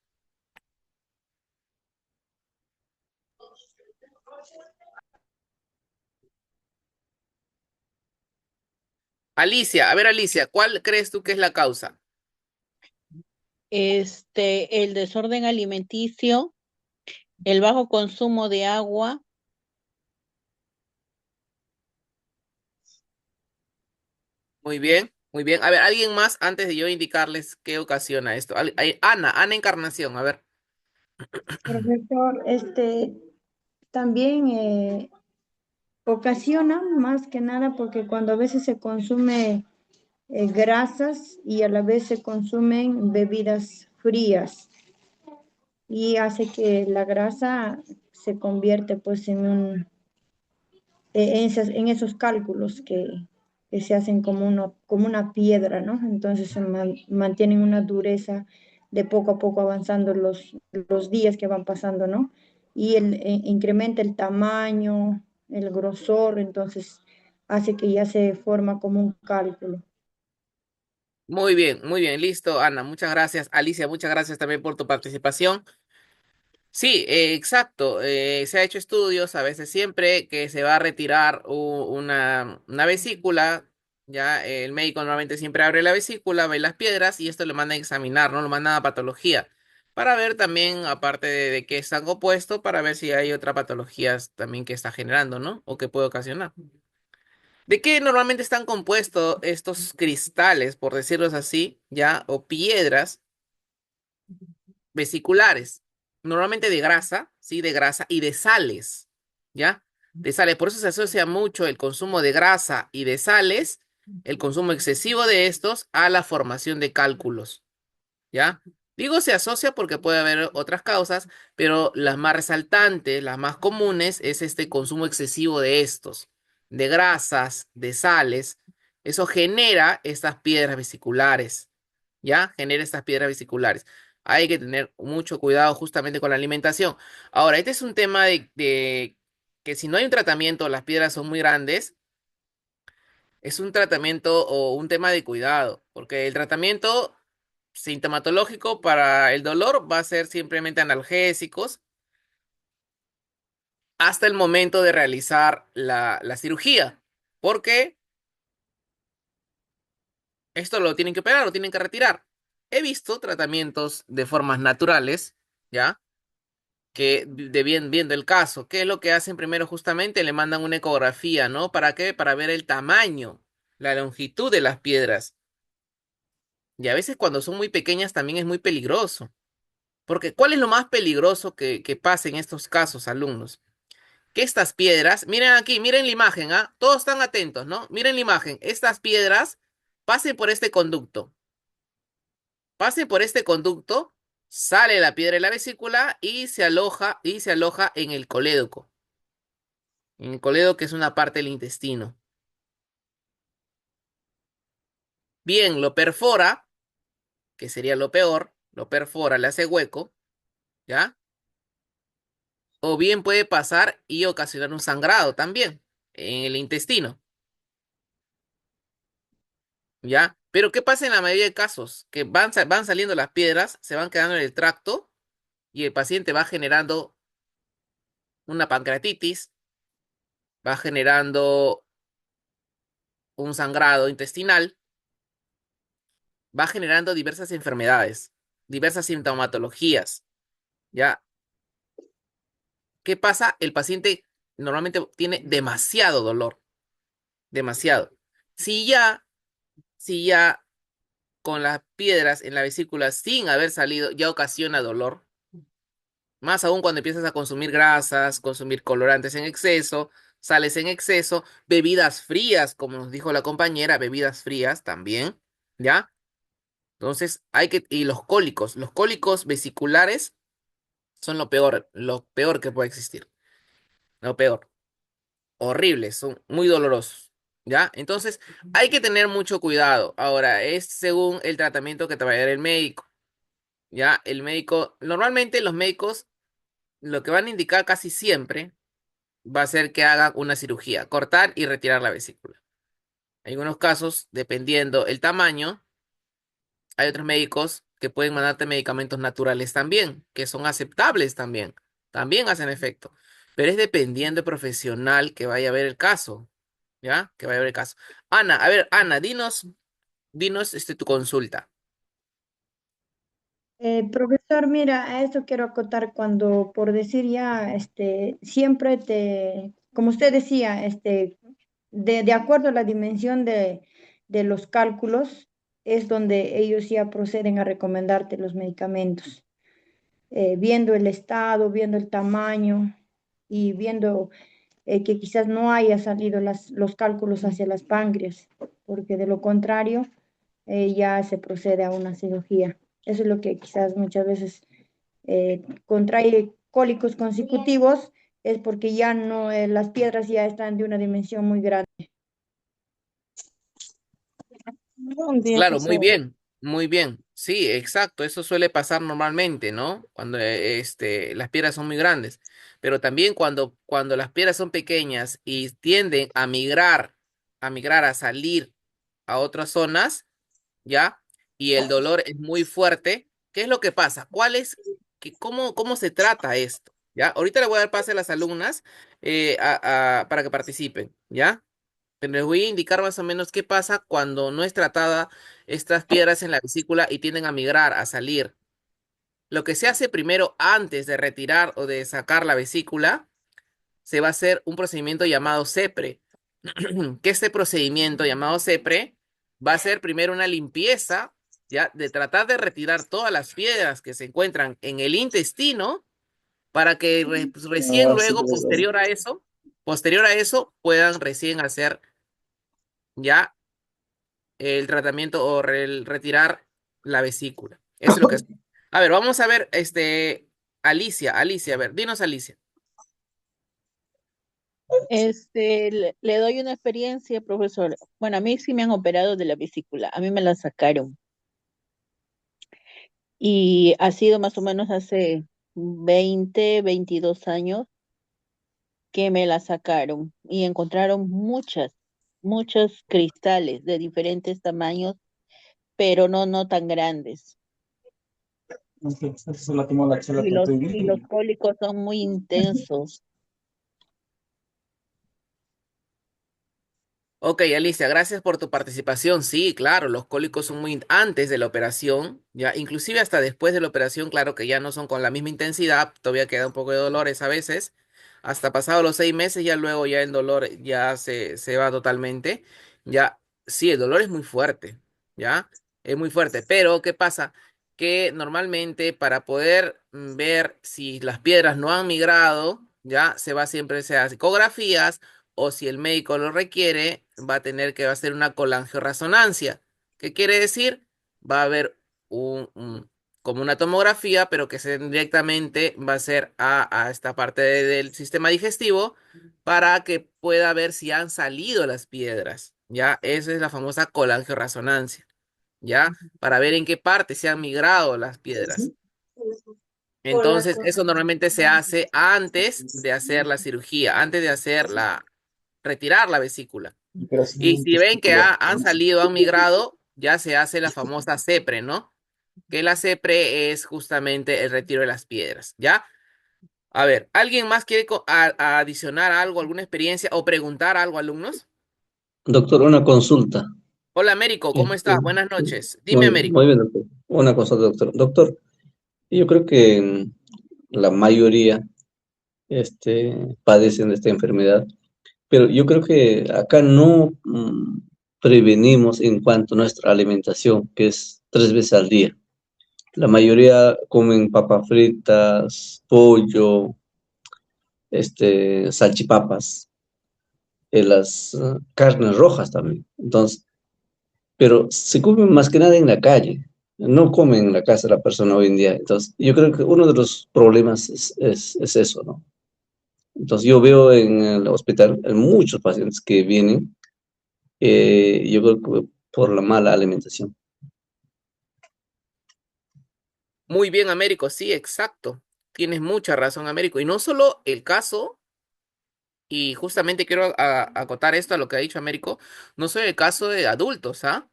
Alicia, a ver, Alicia, ¿cuál crees tú que es la causa? El desorden alimenticio, el bajo consumo de agua. Muy bien, muy bien. A ver, ¿alguien más antes de yo indicarles qué ocasiona esto? Ana Encarnación, a ver. Profesor, también ocasiona más que nada porque cuando a veces se consume grasas y a la vez se consumen bebidas frías y hace que la grasa se convierte pues en esos cálculos que se hacen como una piedra, ¿no? Entonces mantienen una dureza de poco a poco avanzando los días que van pasando, ¿no? Y incrementa el tamaño, el grosor, entonces hace que ya se forma como un cálculo. Muy bien, listo, Ana, muchas gracias. Alicia, muchas gracias también por tu participación. Sí, exacto. Se ha hecho estudios, a veces siempre, que se va a retirar una vesícula Ya el médico normalmente siempre abre la vesícula, ve las piedras y esto lo manda a examinar, ¿no? Lo manda a patología para ver también, aparte de qué están compuestos, para ver si hay otra patologías también que está generando, ¿no? O que puede ocasionar. ¿De qué normalmente están compuestos estos cristales, por decirlo así, ya? O piedras vesiculares. Normalmente de grasa, ¿sí? De grasa y de sales, ¿ya? De sales. Por eso se asocia mucho el consumo de grasa y de sales, el consumo excesivo de estos, a la formación de cálculos, ¿ya? Digo se asocia porque puede haber otras causas, pero las más resaltantes, las más comunes, es este consumo excesivo de estos, de grasas, de sales. Eso genera estas piedras vesiculares, ¿ya? Genera estas piedras vesiculares. Hay que tener mucho cuidado justamente con la alimentación. Ahora, este es un tema de que si no hay un tratamiento, las piedras son muy grandes, es un tratamiento o un tema de cuidado, porque el tratamiento sintomatológico para el dolor va a ser simplemente analgésicos hasta el momento de realizar la cirugía, porque esto lo tienen que operar, lo tienen que retirar. He visto tratamientos de formas naturales, ¿ya? Que de bien viendo el caso, ¿qué es lo que hacen primero? Justamente le mandan una ecografía, ¿no? ¿Para qué? Para ver el tamaño, la longitud de las piedras. Y a veces cuando son muy pequeñas también es muy peligroso. Porque ¿cuál es lo más peligroso que pasa en estos casos, alumnos? Que estas piedras, miren aquí, miren la imagen, ¿ah? Todos están atentos, ¿no? Miren la imagen. Estas piedras pasen por este conducto. Pasen por este conducto, sale la piedra de la vesícula y se aloja en el colédoco. En el colédoco, que es una parte del intestino. Bien, lo perfora, que sería lo peor, lo perfora, le hace hueco, ¿ya? O bien puede pasar y ocasionar un sangrado también en el intestino, ¿ya? Pero ¿qué pasa en la mayoría de casos? Que van saliendo las piedras, se van quedando en el tracto y el paciente va generando una pancreatitis, va generando un sangrado intestinal, va generando diversas enfermedades, diversas sintomatologías, ¿ya? ¿Qué pasa? El paciente normalmente tiene demasiado dolor, demasiado. Si ya, si ya con las piedras en la vesícula sin haber salido ya ocasiona dolor, más aún cuando empiezas a consumir grasas, consumir colorantes en exceso, sales en exceso, bebidas frías, como nos dijo la compañera, bebidas frías también, ¿ya? Entonces y los cólicos vesiculares son lo peor que puede existir, lo peor, horribles, son muy dolorosos, ¿ya? Entonces hay que tener mucho cuidado. Ahora, es según el tratamiento que te va a dar el médico, ¿ya? El médico, normalmente los médicos lo que van a indicar casi siempre va a ser que haga una cirugía, cortar y retirar la vesícula. En algunos casos, dependiendo el tamaño, hay otros médicos que pueden mandarte medicamentos naturales también, que son aceptables también, también hacen efecto, pero es dependiendo del profesional que vaya a ver el caso, ¿ya? Que vaya a ver el caso. Ana, a ver, Ana, dinos tu consulta. Profesor, mira, a esto quiero acotar cuando, por decir ya, siempre como usted decía, de acuerdo a la dimensión de los cálculos, es donde ellos ya proceden a recomendarte los medicamentos, viendo el estado, viendo el tamaño y viendo que quizás no haya salido los cálculos hacia las páncreas, porque de lo contrario ya se procede a una cirugía. Eso es lo que quizás muchas veces contrae cólicos consecutivos, es porque ya no, las piedras ya están de una dimensión muy grande. Un día que Claro, se... muy bien, muy bien. Sí, exacto. Eso suele pasar normalmente, ¿no? Cuando las piedras son muy grandes. Pero también cuando las piedras son pequeñas y tienden a migrar, a salir a otras zonas, ¿ya? Y el dolor es muy fuerte, ¿qué es lo que pasa? ¿Cómo se trata esto? ¿Ya? Ahorita le voy a dar pase a las alumnas para que participen, ¿ya? Pero les voy a indicar más o menos qué pasa cuando no es tratada estas piedras en la vesícula y tienden a migrar, a salir. Lo que se hace primero antes de retirar o de sacar la vesícula, se va a hacer un procedimiento llamado CEPRE. Que este procedimiento llamado CEPRE va a ser primero una limpieza, ya, de tratar de retirar todas las piedras que se encuentran en el intestino para que pues, recién luego, posterior a eso, puedan recién hacer ya el tratamiento o retirar la vesícula. Eso es lo que es. A ver, vamos a ver, Alicia, a ver, dinos, Alicia. Le doy una experiencia, profesor. Bueno, a mí sí me han operado de la vesícula, a mí me la sacaron y ha sido más o menos hace 22 años que me la sacaron y encontraron muchos cristales de diferentes tamaños, pero no tan grandes. Y los cólicos son muy intensos. Ok, Alicia, gracias por tu participación. Sí, claro, los cólicos son muy antes de la operación, ya, inclusive hasta después de la operación, claro que ya no son con la misma intensidad, todavía queda un poco de dolores a veces. Hasta pasados los 6 meses, ya luego ya el dolor ya se va totalmente. Ya, sí, el dolor es muy fuerte, ya, es muy fuerte. Pero, ¿qué pasa? Que normalmente para poder ver si las piedras no han migrado, ya se va siempre a hacer ecografías o si el médico lo requiere, va a tener que hacer una colangiorresonancia. ¿Qué quiere decir? Va a haber como una tomografía, pero que se directamente va a ser a esta parte del sistema digestivo para que pueda ver si han salido las piedras. ¿Ya? Esa es la famosa colangiorresonancia. ¿Ya? Para ver en qué parte se han migrado las piedras. Entonces, eso normalmente se hace antes de hacer la cirugía, antes de retirar la vesícula. Y si ven que han salido, han migrado, ya se hace la famosa CEPRE, ¿no? Que la CEPRE es justamente el retiro de las piedras, ¿ya? A ver, ¿alguien más quiere adicionar algo, alguna experiencia o preguntar algo, alumnos? Doctor, una consulta. Hola, Américo, ¿cómo Este, estás? Buenas noches. Dime, Américo. muy bien, doctor. Una consulta, doctor. Doctor, yo creo que la mayoría padecen de esta enfermedad, pero yo creo que acá no prevenimos en cuanto a nuestra alimentación, que es 3 veces al día. La mayoría comen papas fritas, pollo, salchipapas, las carnes rojas también. Entonces, pero se comen más que nada en la calle, no comen en la casa la persona hoy en día. Entonces, yo creo que uno de los problemas es eso, ¿no? Entonces, yo veo en el hospital muchos pacientes que vienen, yo creo que por la mala alimentación. Muy bien, Américo, sí, exacto. Tienes mucha razón, Américo. Y no solo el caso, y justamente quiero acotar esto a lo que ha dicho Américo, no solo el caso de adultos, ¿ah?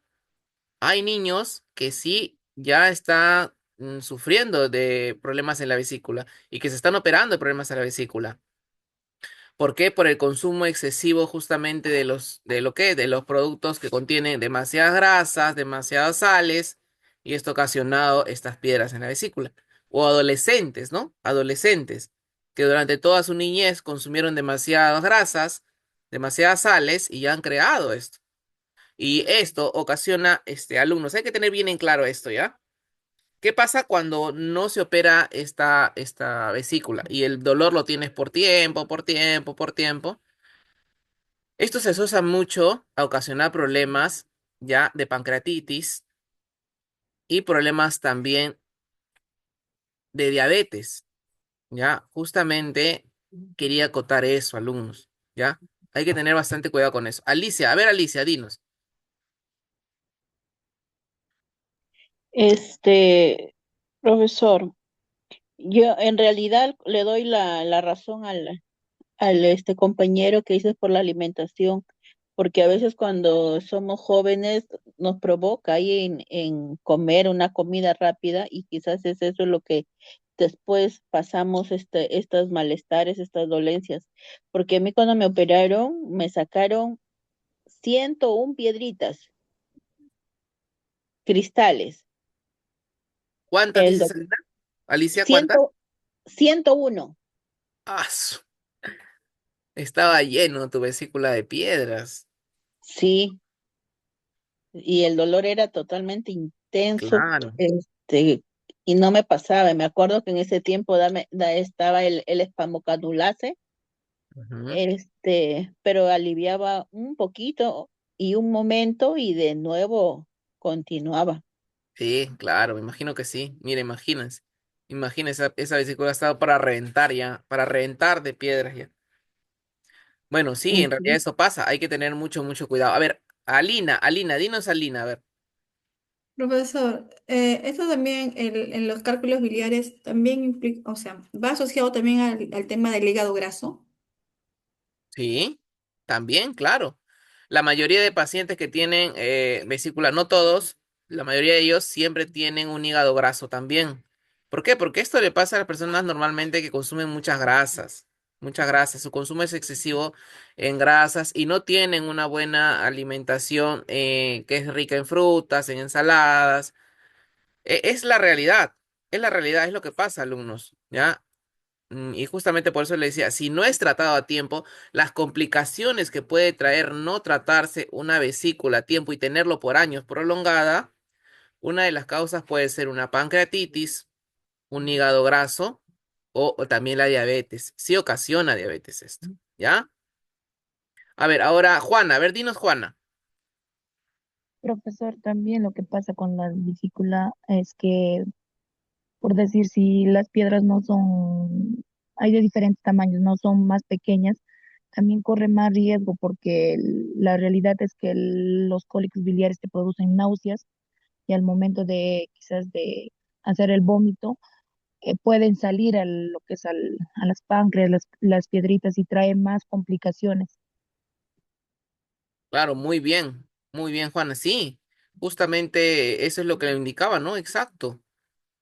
Hay niños que sí ya están sufriendo de problemas en la vesícula y que se están operando de problemas en la vesícula. ¿Por qué? Por el consumo excesivo justamente de los productos que contienen demasiadas grasas, demasiadas sales, y esto ha ocasionado estas piedras en la vesícula. O adolescentes, ¿no? Adolescentes que durante toda su niñez consumieron demasiadas grasas, demasiadas sales y ya han creado esto. Y esto ocasiona, alumnos, hay que tener bien en claro esto, ¿ya? ¿Qué pasa cuando no se opera esta vesícula y el dolor lo tienes por tiempo, por tiempo, por tiempo? Esto se asocia mucho a ocasionar problemas ya de pancreatitis y problemas también de diabetes, ¿ya? Justamente quería acotar eso, alumnos, ¿ya? Hay que tener bastante cuidado con eso. Alicia, a ver, Alicia, dinos. Profesor, yo en realidad le doy la razón al compañero que dices por la alimentación, porque a veces cuando somos jóvenes nos provoca ahí en comer una comida rápida y quizás es eso lo que después pasamos estos malestares, estas dolencias, porque a mí cuando me operaron me sacaron 101 piedritas, cristales. ¿Cuántas El dices, doc- Alina? Alicia, cien, ¿cuántas? 101. Ah, estaba lleno tu vesícula de piedras. Sí, y el dolor era totalmente intenso, Claro. y no me pasaba. Me acuerdo que en ese tiempo estaba el espamocadulase, Ujú. pero aliviaba un poquito y un momento y de nuevo continuaba. Sí, claro, me imagino que sí. Mira, imagínense. Imagínense, esa vesícula ha estado para reventar ya, para reventar de piedras ya. Bueno, sí, en realidad Ujú. eso pasa. Hay que tener mucho, mucho cuidado. A ver, Alina, dinos Alina, a ver. Profesor, esto también en los cálculos biliares también implica, o sea, va asociado también al tema del hígado graso. Sí, también, claro. La mayoría de pacientes que tienen vesícula, no todos, la mayoría de ellos siempre tienen un hígado graso también. ¿Por qué? Porque esto le pasa a las personas normalmente que consumen muchas grasas, muchas grasas. Su consumo es excesivo en grasas y no tienen una buena alimentación que es rica en frutas, en ensaladas. Es la realidad, es lo que pasa, alumnos, ¿ya? Y justamente por eso le decía, si no es tratado a tiempo, las complicaciones que puede traer no tratarse una vesícula a tiempo y tenerlo por años prolongada, una de las causas puede ser una pancreatitis, un hígado graso o también la diabetes. Sí ocasiona diabetes esto, ¿ya? A ver, ahora Juana, a ver, dinos Juana. Profesor, también lo que pasa con la vesícula es que, por decir, si las piedras no son, hay de diferentes tamaños, no son más pequeñas, también corre más riesgo porque la realidad es que los cólicos biliares te producen náuseas y al momento de quizás de hacer el vómito, pueden salir a lo que es a las páncreas, las piedritas y trae más complicaciones. Claro, muy bien Juana, sí, justamente eso es lo que le indicaba, ¿no? Exacto.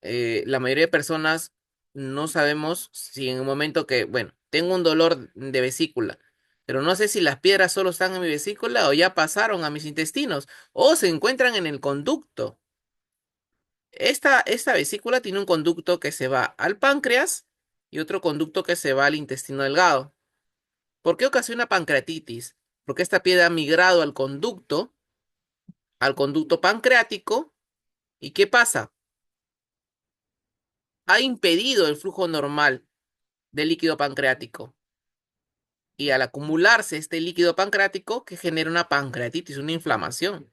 La mayoría de personas no sabemos si en un momento que, bueno, tengo un dolor de vesícula, pero no sé si las piedras solo están en mi vesícula o ya pasaron a mis intestinos o se encuentran en el conducto. Esta vesícula tiene un conducto que se va al páncreas y otro conducto que se va al intestino delgado. ¿Por qué ocasiona pancreatitis? Porque esta piedra ha migrado al conducto pancreático, ¿y qué pasa? Ha impedido el flujo normal del líquido pancreático. Y al acumularse este líquido pancreático que genera una pancreatitis, una inflamación.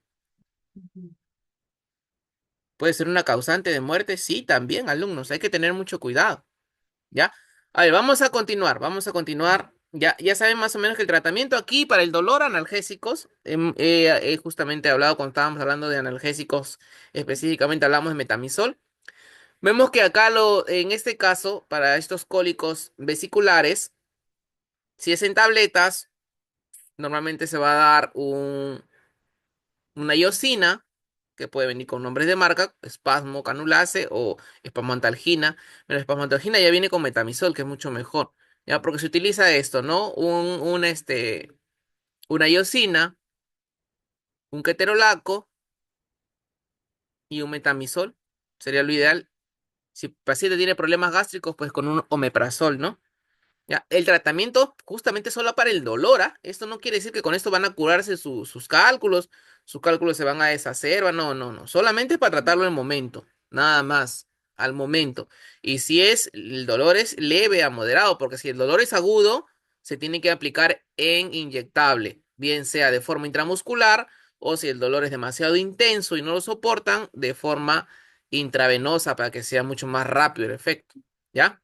¿Puede ser una causante de muerte? Sí, también, alumnos. Hay que tener mucho cuidado, ¿ya? A ver, vamos a continuar. Ya saben más o menos que el tratamiento aquí para el dolor analgésicos, he justamente hablado cuando estábamos hablando de analgésicos, específicamente hablamos de metamizol. Vemos que acá en este caso, para estos cólicos vesiculares, si es en tabletas, normalmente se va a dar una iosina, que puede venir con nombres de marca, espasmo canulase o espasmoantalgina. Pero la espasmoantalgina ya viene con metamizol, que es mucho mejor. Ya, porque se utiliza esto, ¿no? Una iosina, un ketorolaco y un metamizol. Sería lo ideal. Si el paciente tiene problemas gástricos, pues con un omeprazol, ¿no? Ya, el tratamiento justamente solo para el dolor, ¿ah? Esto no quiere decir que con esto van a curarse sus cálculos se van a deshacer, no, no, no, solamente para tratarlo al momento, nada más, al momento. Y si el dolor es leve a moderado, porque si el dolor es agudo, se tiene que aplicar en inyectable, bien sea de forma intramuscular o si el dolor es demasiado intenso y no lo soportan, de forma intravenosa para que sea mucho más rápido el efecto, ¿ya?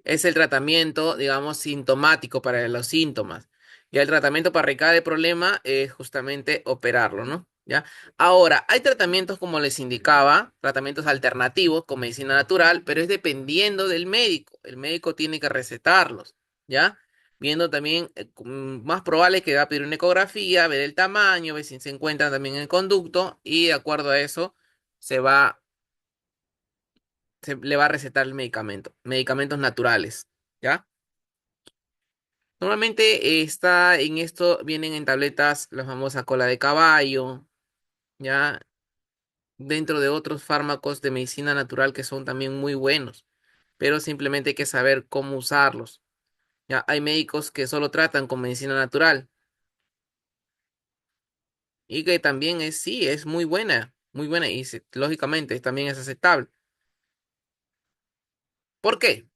Es el tratamiento, digamos, sintomático para los síntomas. Ya el tratamiento para arreglar el problema es justamente operarlo, ¿no? ¿Ya? Ahora, hay tratamientos, como les indicaba, tratamientos alternativos con medicina natural, pero es dependiendo del médico. El médico tiene que recetarlos, ¿ya? Viendo también, más probable que va a pedir una ecografía, ver el tamaño, ver si se encuentran también en el conducto y de acuerdo a eso se va se le va a recetar el medicamento, medicamentos naturales, ¿ya? Normalmente está en esto, vienen en tabletas la famosa cola de caballo, ya, dentro de otros fármacos de medicina natural que son también muy buenos, pero simplemente hay que saber cómo usarlos. Ya, hay médicos que solo tratan con medicina natural y que también es, sí, es muy buena y lógicamente también es aceptable. ¿Por qué?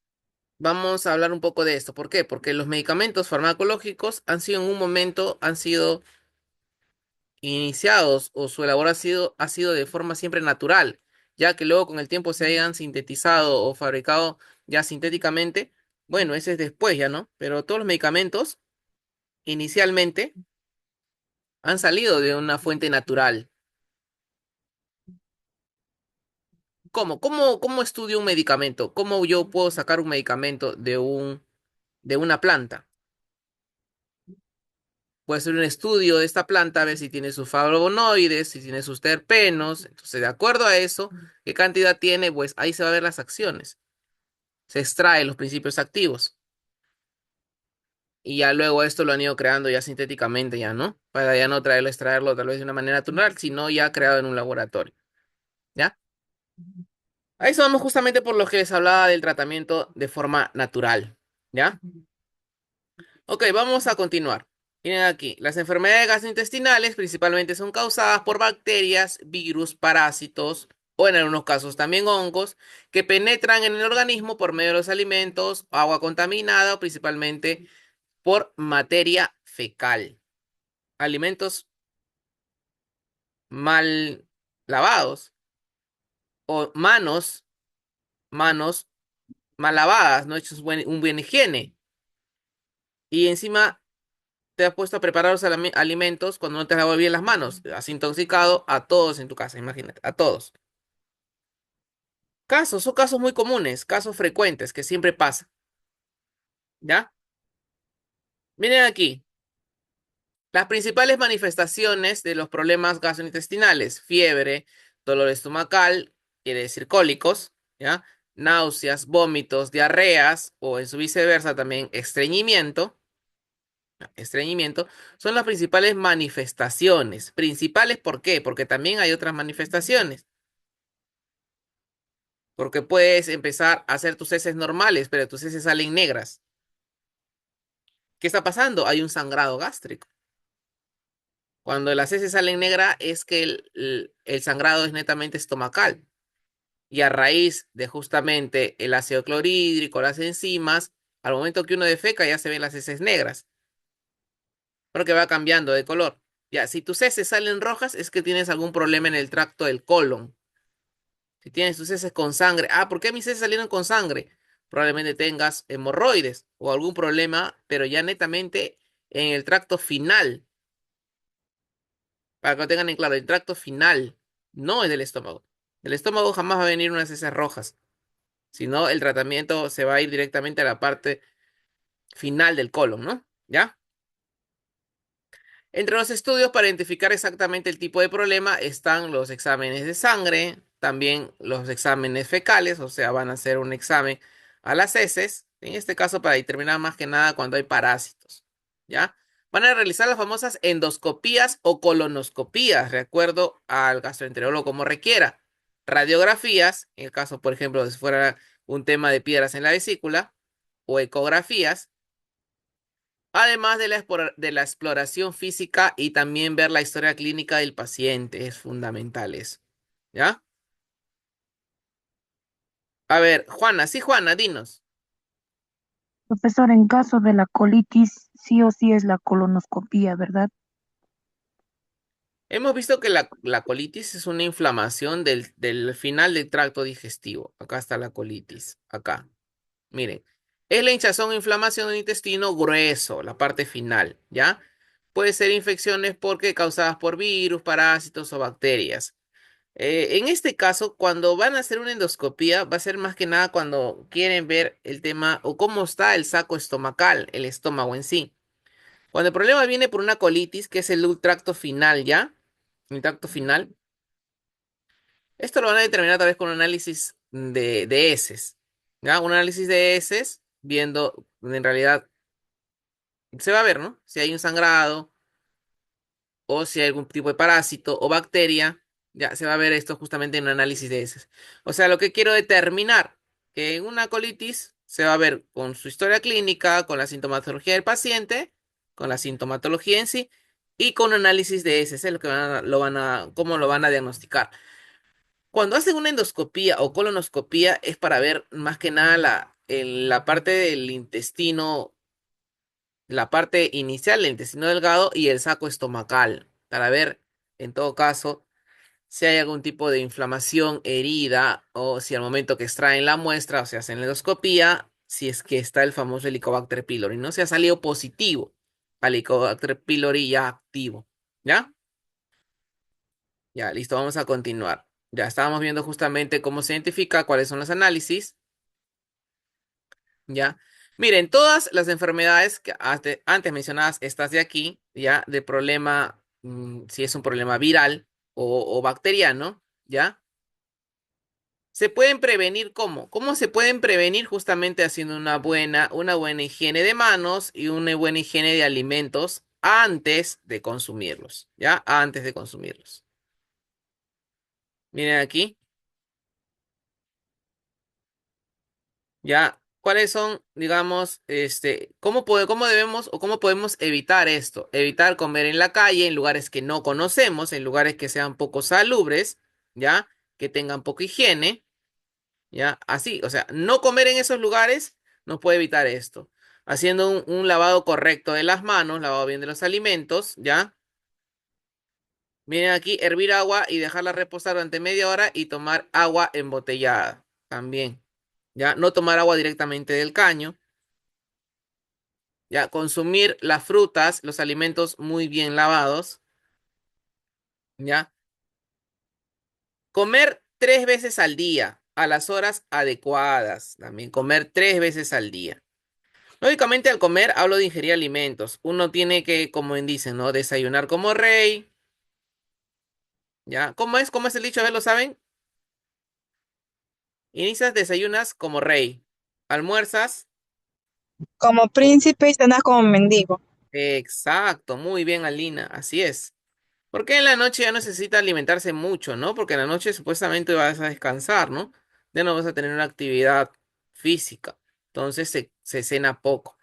Vamos a hablar un poco de esto. ¿Por qué? Porque los medicamentos farmacológicos han sido en un momento, han sido iniciados o su elaboración ha sido de forma siempre natural, ya que luego con el tiempo se hayan sintetizado o fabricado ya sintéticamente, bueno, ese es después ya, ¿no? Pero todos los medicamentos inicialmente han salido de una fuente natural. ¿Cómo estudio un medicamento? ¿Cómo yo puedo sacar un medicamento de una planta? Puede ser un estudio de esta planta, a ver si tiene sus flavonoides, si tiene sus terpenos. Entonces, de acuerdo a eso, qué cantidad tiene, pues ahí se va a ver las acciones. Se extraen los principios activos. Y ya luego esto lo han ido creando ya sintéticamente, ya, ¿no? Para ya no traerlo, extraerlo tal vez de una manera natural, sino ya creado en un laboratorio. ¿Ya? A eso vamos justamente por lo que les hablaba del tratamiento de forma natural. ¿Ya? Ok, vamos a continuar. Miren aquí, las enfermedades gastrointestinales principalmente son causadas por bacterias, virus, parásitos o en algunos casos también hongos que penetran en el organismo por medio de los alimentos, agua contaminada o principalmente por materia fecal. Alimentos mal lavados o manos mal lavadas, no hechos un buen higiene. Y encima te has puesto a preparar los alimentos cuando no te has lavado bien las manos. Has intoxicado a todos en tu casa, imagínate, a todos. Son casos muy comunes, casos frecuentes que siempre pasa. ¿Ya? Miren aquí, las principales manifestaciones de los problemas gastrointestinales: fiebre, dolor estomacal, quiere decir cólicos, ¿ya? Náuseas, vómitos, diarreas o en su viceversa también estreñimiento, son las principales manifestaciones. ¿Principales por qué? Porque también hay otras manifestaciones. Porque puedes empezar a hacer tus heces normales, pero tus heces salen negras. ¿Qué está pasando? Hay un sangrado gástrico. Cuando las heces salen negras es que el sangrado es netamente estomacal. Y a raíz de justamente el ácido clorhídrico, las enzimas, al momento que uno defeca ya se ven las heces negras, porque va cambiando de color. Ya, si tus heces salen rojas es que tienes algún problema en el tracto del colon. Si tienes tus heces con sangre, ¿por qué mis heces salieron con sangre? Probablemente tengas hemorroides o algún problema, pero ya netamente en el tracto final. Para que lo tengan en claro, el tracto final no es del estómago. Del estómago jamás va a venir unas heces rojas, sino el tratamiento se va a ir directamente a la parte final del colon, ¿no? ¿Ya? Entre los estudios para identificar exactamente el tipo de problema están los exámenes de sangre, también los exámenes fecales, o sea, van a hacer un examen a las heces, en este caso para determinar más que nada cuando hay parásitos, ¿ya? Van a realizar las famosas endoscopías o colonoscopías, de acuerdo al gastroenterólogo como requiera. Radiografías, en el caso, por ejemplo, si fuera un tema de piedras en la vesícula, o ecografías, además de de la exploración física y también ver la historia clínica del paciente. Es fundamental eso. ¿Ya? A ver, Juana, sí, Juana, dinos. Profesor, en caso de la colitis, sí o sí es la colonoscopía, ¿verdad? Hemos visto que la colitis es una inflamación del final del tracto digestivo. Acá está la colitis. Acá. Miren. Es la hinchazón o inflamación del intestino grueso, la parte final, ¿ya? Puede ser infecciones porque causadas por virus, parásitos o bacterias. En este caso, cuando van a hacer una endoscopía, va a ser más que nada cuando quieren ver el tema o cómo está el saco estomacal, el estómago en sí. Cuando el problema viene por una colitis, que es el tracto final, ¿ya? El tracto final. Esto lo van a determinar tal vez con un análisis de heces, ¿ya? Un análisis de heces, viendo en realidad Se va a ver, ¿no? Si hay un sangrado o si hay algún tipo de parásito o bacteria, ya se va a ver esto justamente en un análisis de heces. O sea, lo que quiero determinar, que en una colitis se va a ver con su historia clínica, con la sintomatología del paciente, con la sintomatología en sí y con un análisis de heces, es lo que cómo lo van a diagnosticar. Cuando hacen una endoscopía o colonoscopía es para ver más que nada la parte del intestino, la parte inicial del intestino delgado y el saco estomacal, para ver, en todo caso, si hay algún tipo de inflamación, herida, o si al momento que extraen la muestra o se hacen la endoscopía, si es que está el famoso Helicobacter pylori, no se ha salido positivo al Helicobacter pylori ya activo, ¿ya? Ya, listo, vamos a continuar. Ya estábamos viendo justamente cómo se identifica, cuáles son los análisis, ¿ya? Miren, todas las enfermedades que antes mencionadas, estas de aquí, ¿ya? De problema, si es un problema viral o bacteriano, ¿ya? Se pueden prevenir ¿cómo? ¿Cómo se pueden prevenir? Justamente haciendo una buena higiene de manos y una buena higiene de alimentos antes de consumirlos, ¿ya? Antes de consumirlos. Miren aquí. Ya, ¿cuáles son, digamos, cómo debemos o cómo podemos evitar esto? Evitar comer en la calle, en lugares que no conocemos, en lugares que sean poco salubres, ¿ya? Que tengan poca higiene, ¿ya? Así, o sea, no comer en esos lugares nos puede evitar esto. Haciendo un lavado correcto de las manos, lavado bien de los alimentos, ¿ya? Miren aquí, hervir agua y dejarla reposar durante media hora y tomar agua embotellada también, ¿ya? No tomar agua directamente del caño. Ya, consumir las frutas, los alimentos muy bien lavados. Ya, comer 3 veces al día, a las horas adecuadas. También comer 3 veces al día. Lógicamente, al comer hablo de ingerir alimentos. Uno tiene que, como dicen, ¿no? Desayunar como rey. ¿Ya? ¿Cómo es? ¿Cómo es el dicho? A ver, ¿lo saben? Inicias, desayunas como rey. Almuerzas. Como príncipe y cenas como mendigo. Exacto, muy bien, Alina. Así es. Porque en la noche ya no necesita alimentarse mucho, ¿no? Porque en la noche supuestamente vas a descansar, ¿no? Ya no vas a tener una actividad física. Entonces se cena poco.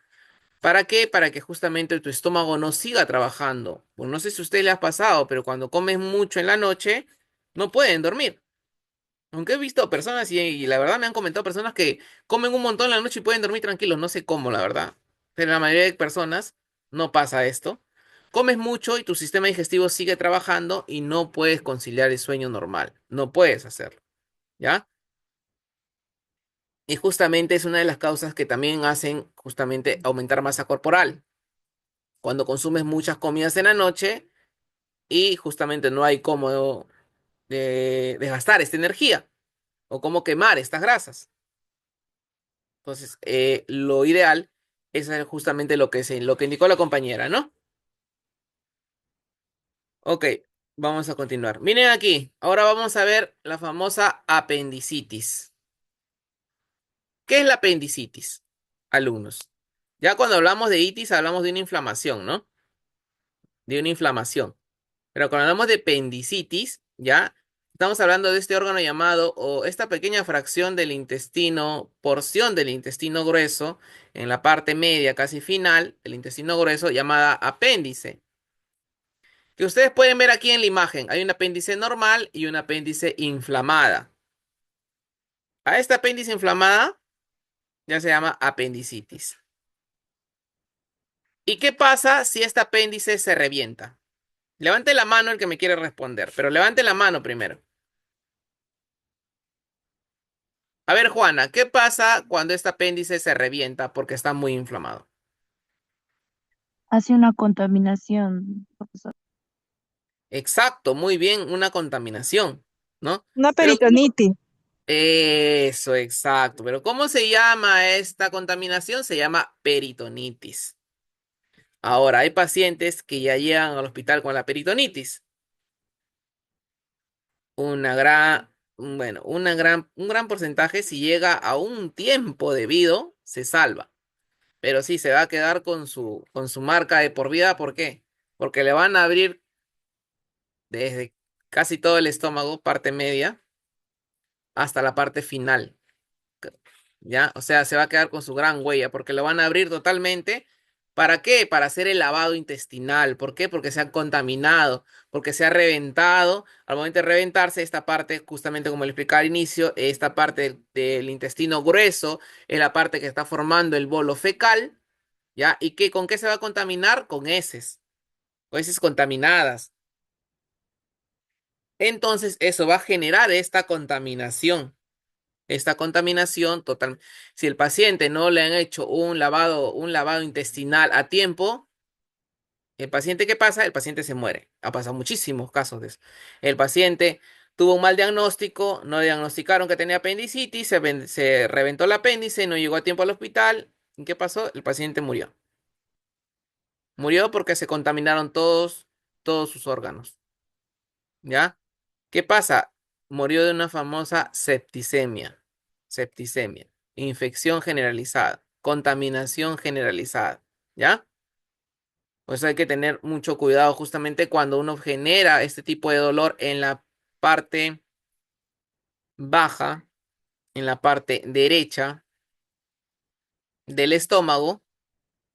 ¿Para qué? Para que justamente tu estómago no siga trabajando. Pues no sé si a usted le ha pasado, pero cuando comes mucho en la noche, no pueden dormir. Aunque he visto personas y la verdad me han comentado personas que comen un montón en la noche y pueden dormir tranquilos. No sé cómo, la verdad. Pero la mayoría de personas no pasa esto. Comes mucho y tu sistema digestivo sigue trabajando y no puedes conciliar el sueño normal. No puedes hacerlo. ¿Ya? Y justamente es una de las causas que también hacen justamente aumentar masa corporal. Cuando consumes muchas comidas en la noche y justamente no hay cómo gastar esta energía o cómo quemar estas grasas. Entonces, lo ideal es justamente lo que indicó la compañera, ¿no? Ok, vamos a continuar. Miren aquí, ahora vamos a ver la famosa apendicitis. ¿Qué es la apendicitis, alumnos? Ya cuando hablamos de itis hablamos de una inflamación, ¿no? De una inflamación. Pero cuando hablamos de apendicitis, ya estamos hablando de este órgano llamado, o esta pequeña fracción del intestino, porción del intestino grueso, en la parte media, casi final, el intestino grueso, llamada apéndice. Que ustedes pueden ver aquí en la imagen. Hay un apéndice normal y un apéndice inflamada. A esta apéndice inflamada ya se llama apendicitis. ¿Y qué pasa si este apéndice se revienta? Levante la mano el que me quiere responder, pero levante la mano primero. A ver, Juana, ¿qué pasa cuando este apéndice se revienta porque está muy inflamado? Hace una contaminación, profesor. Exacto, muy bien, una contaminación, ¿no? Una Pero peritonitis. eso, exacto. Pero ¿cómo se llama esta contaminación? Se llama peritonitis. Ahora, hay pacientes que ya llegan al hospital con la peritonitis. Un gran porcentaje, si llega a un tiempo debido, se salva. pero sí, se va a quedar con su marca de por vida. ¿Por qué? Porque le van a abrir desde casi todo el estómago, parte media, hasta la parte final. ¿Ya? O sea, se va a quedar con su gran huella porque lo van a abrir totalmente. ¿Para qué? Para hacer el lavado intestinal. ¿Por qué? Porque se ha contaminado, porque se ha reventado. Al momento de reventarse, esta parte, justamente como le explicaba al inicio, esta parte del intestino grueso es la parte que está formando el bolo fecal, ¿ya? ¿Y qué, con qué se va a contaminar? Con heces contaminadas. Entonces, eso va a generar esta contaminación. Esta contaminación total. Si el paciente no le han hecho un lavado intestinal a tiempo, el paciente, ¿qué pasa? El paciente se muere. Ha pasado muchísimos casos de eso. El paciente tuvo un mal diagnóstico, no diagnosticaron que tenía apendicitis, se reventó el apéndice, no llegó a tiempo al hospital. ¿Y qué pasó? El paciente murió. Murió porque se contaminaron todos sus órganos. ¿Ya? ¿Qué pasa? Murió de una famosa septicemia. Septicemia. Infección generalizada. Contaminación generalizada. ¿Ya? Pues hay que tener mucho cuidado justamente cuando uno genera este tipo de dolor en la parte baja, en la parte derecha del estómago.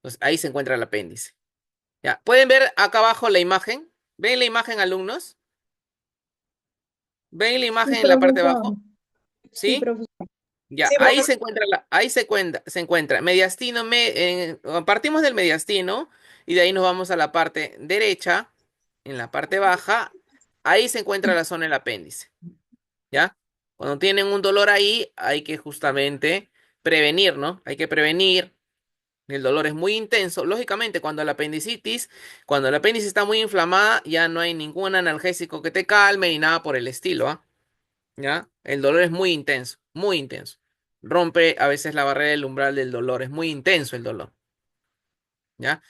Pues ahí se encuentra el apéndice. ¿Ya? ¿Pueden ver acá abajo la imagen? ¿Ven la imagen, alumnos? ¿Ven la Sí, imagen en la parte de profesor. abajo? Sí, ¿Sí? profesor. Ya, Sí, ahí profesor. se encuentra se encuentra mediastino, partimos del mediastino y de ahí nos vamos a la parte derecha, en la parte baja, ahí se encuentra la zona del apéndice, ¿ya? Cuando tienen un dolor ahí, hay que justamente prevenir, ¿no? Hay que prevenir. El dolor es muy intenso. Lógicamente, cuando el apéndice está muy inflamada, ya no hay ningún analgésico que te calme ni nada por el estilo, ¿ah? ¿Ya? El dolor es muy intenso, muy intenso. Rompe a veces la barrera del umbral del dolor, es muy intenso el dolor, ¿ya?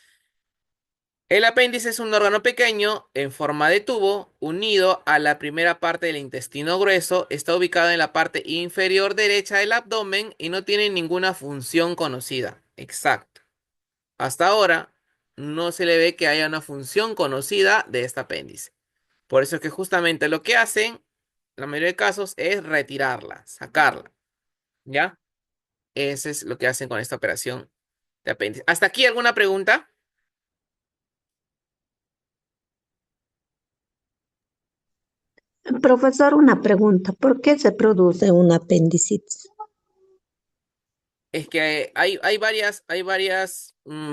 El apéndice es un órgano pequeño en forma de tubo unido a la primera parte del intestino grueso, está ubicado en la parte inferior derecha del abdomen y no tiene ninguna función conocida. Exacto. Hasta ahora no se le ve que haya una función conocida de este apéndice. Por eso es que justamente lo que hacen, la mayoría de casos, es retirarla, sacarla. ¿Ya? Ese es lo que hacen con esta operación de apéndice. ¿Hasta aquí alguna pregunta? Profesor, una pregunta. ¿Por qué se produce un apendicitis? Es que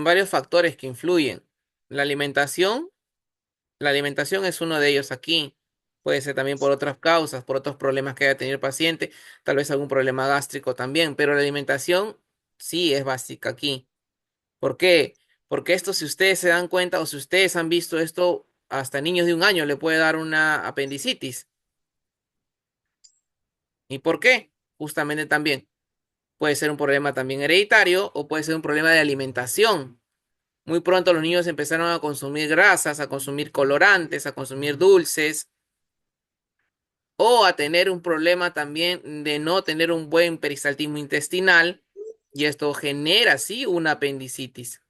varios factores que influyen. La alimentación, la alimentación es uno de ellos aquí. Puede ser también por otras causas, por otros problemas que haya tenido el paciente, tal vez algún problema gástrico también, pero la alimentación sí es básica aquí. ¿Por qué? Porque esto, si ustedes se dan cuenta o si ustedes han visto esto, hasta niños de 1 año le puede dar una apendicitis. ¿Y por qué? Justamente también puede ser un problema también hereditario o puede ser un problema de alimentación. Muy pronto los niños empezaron a consumir grasas, a consumir colorantes, a consumir dulces o a tener un problema también de no tener un buen peristaltismo intestinal y esto genera sí una apendicitis.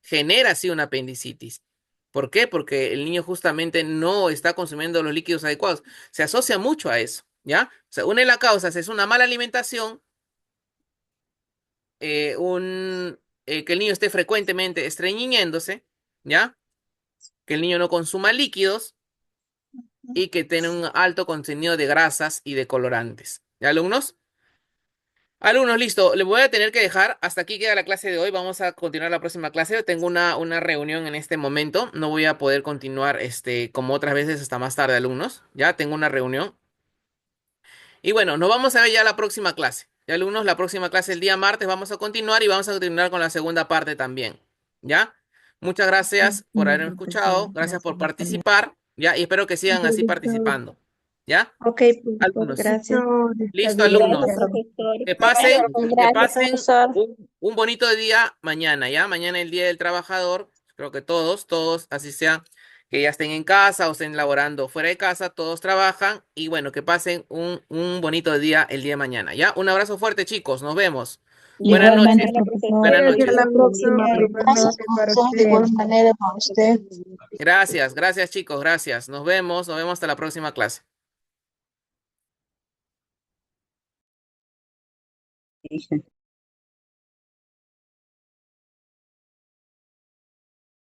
Genera así una apendicitis. ¿Por qué? Porque el niño justamente no está consumiendo los líquidos adecuados. Se asocia mucho a eso, ¿ya? O sea, una de las causas es una mala alimentación, que el niño esté frecuentemente estreñiéndose, ¿ya? Que el niño no consuma líquidos y que tenga un alto contenido de grasas y de colorantes. ¿Ya, alumnos? Alumnos, listo. Les voy a tener que dejar. Hasta aquí queda la clase de hoy. Vamos a continuar la próxima clase. Tengo una reunión en este momento. No voy a poder continuar como otras veces hasta más tarde, alumnos. Ya tengo una reunión. Y bueno, nos vamos a ver ya la próxima clase. Ya, alumnos, la próxima clase el día martes vamos a continuar y vamos a continuar con la segunda parte también. ¿Ya? Muchas gracias por No, haberme profesor. escuchado. Gracias por Gracias, hasta luego. participar. ¿Ya? Y espero que sigan así Profesor. participando. ¿Ya? Ok, profesor, Alumnos. gracias. Está Listo, bien, Gracias, alumnos. gracias. profesor. Que Bueno, pasen, que gracias, pasen profesor. un bonito día mañana, ¿ya? Mañana el Día del Trabajador. Creo que todos, así sea, que ya estén en casa o estén laborando fuera de casa, todos trabajan. Y bueno, que pasen un bonito día el día de mañana, ¿ya? Un abrazo fuerte, chicos. Nos vemos. Buenas Igualmente, noches. profesor. Buenas Hasta noches. la próxima, Buenas profesor. noches para usted. De igual manera para usted. Gracias, gracias chicos, gracias. Nos vemos hasta la próxima clase.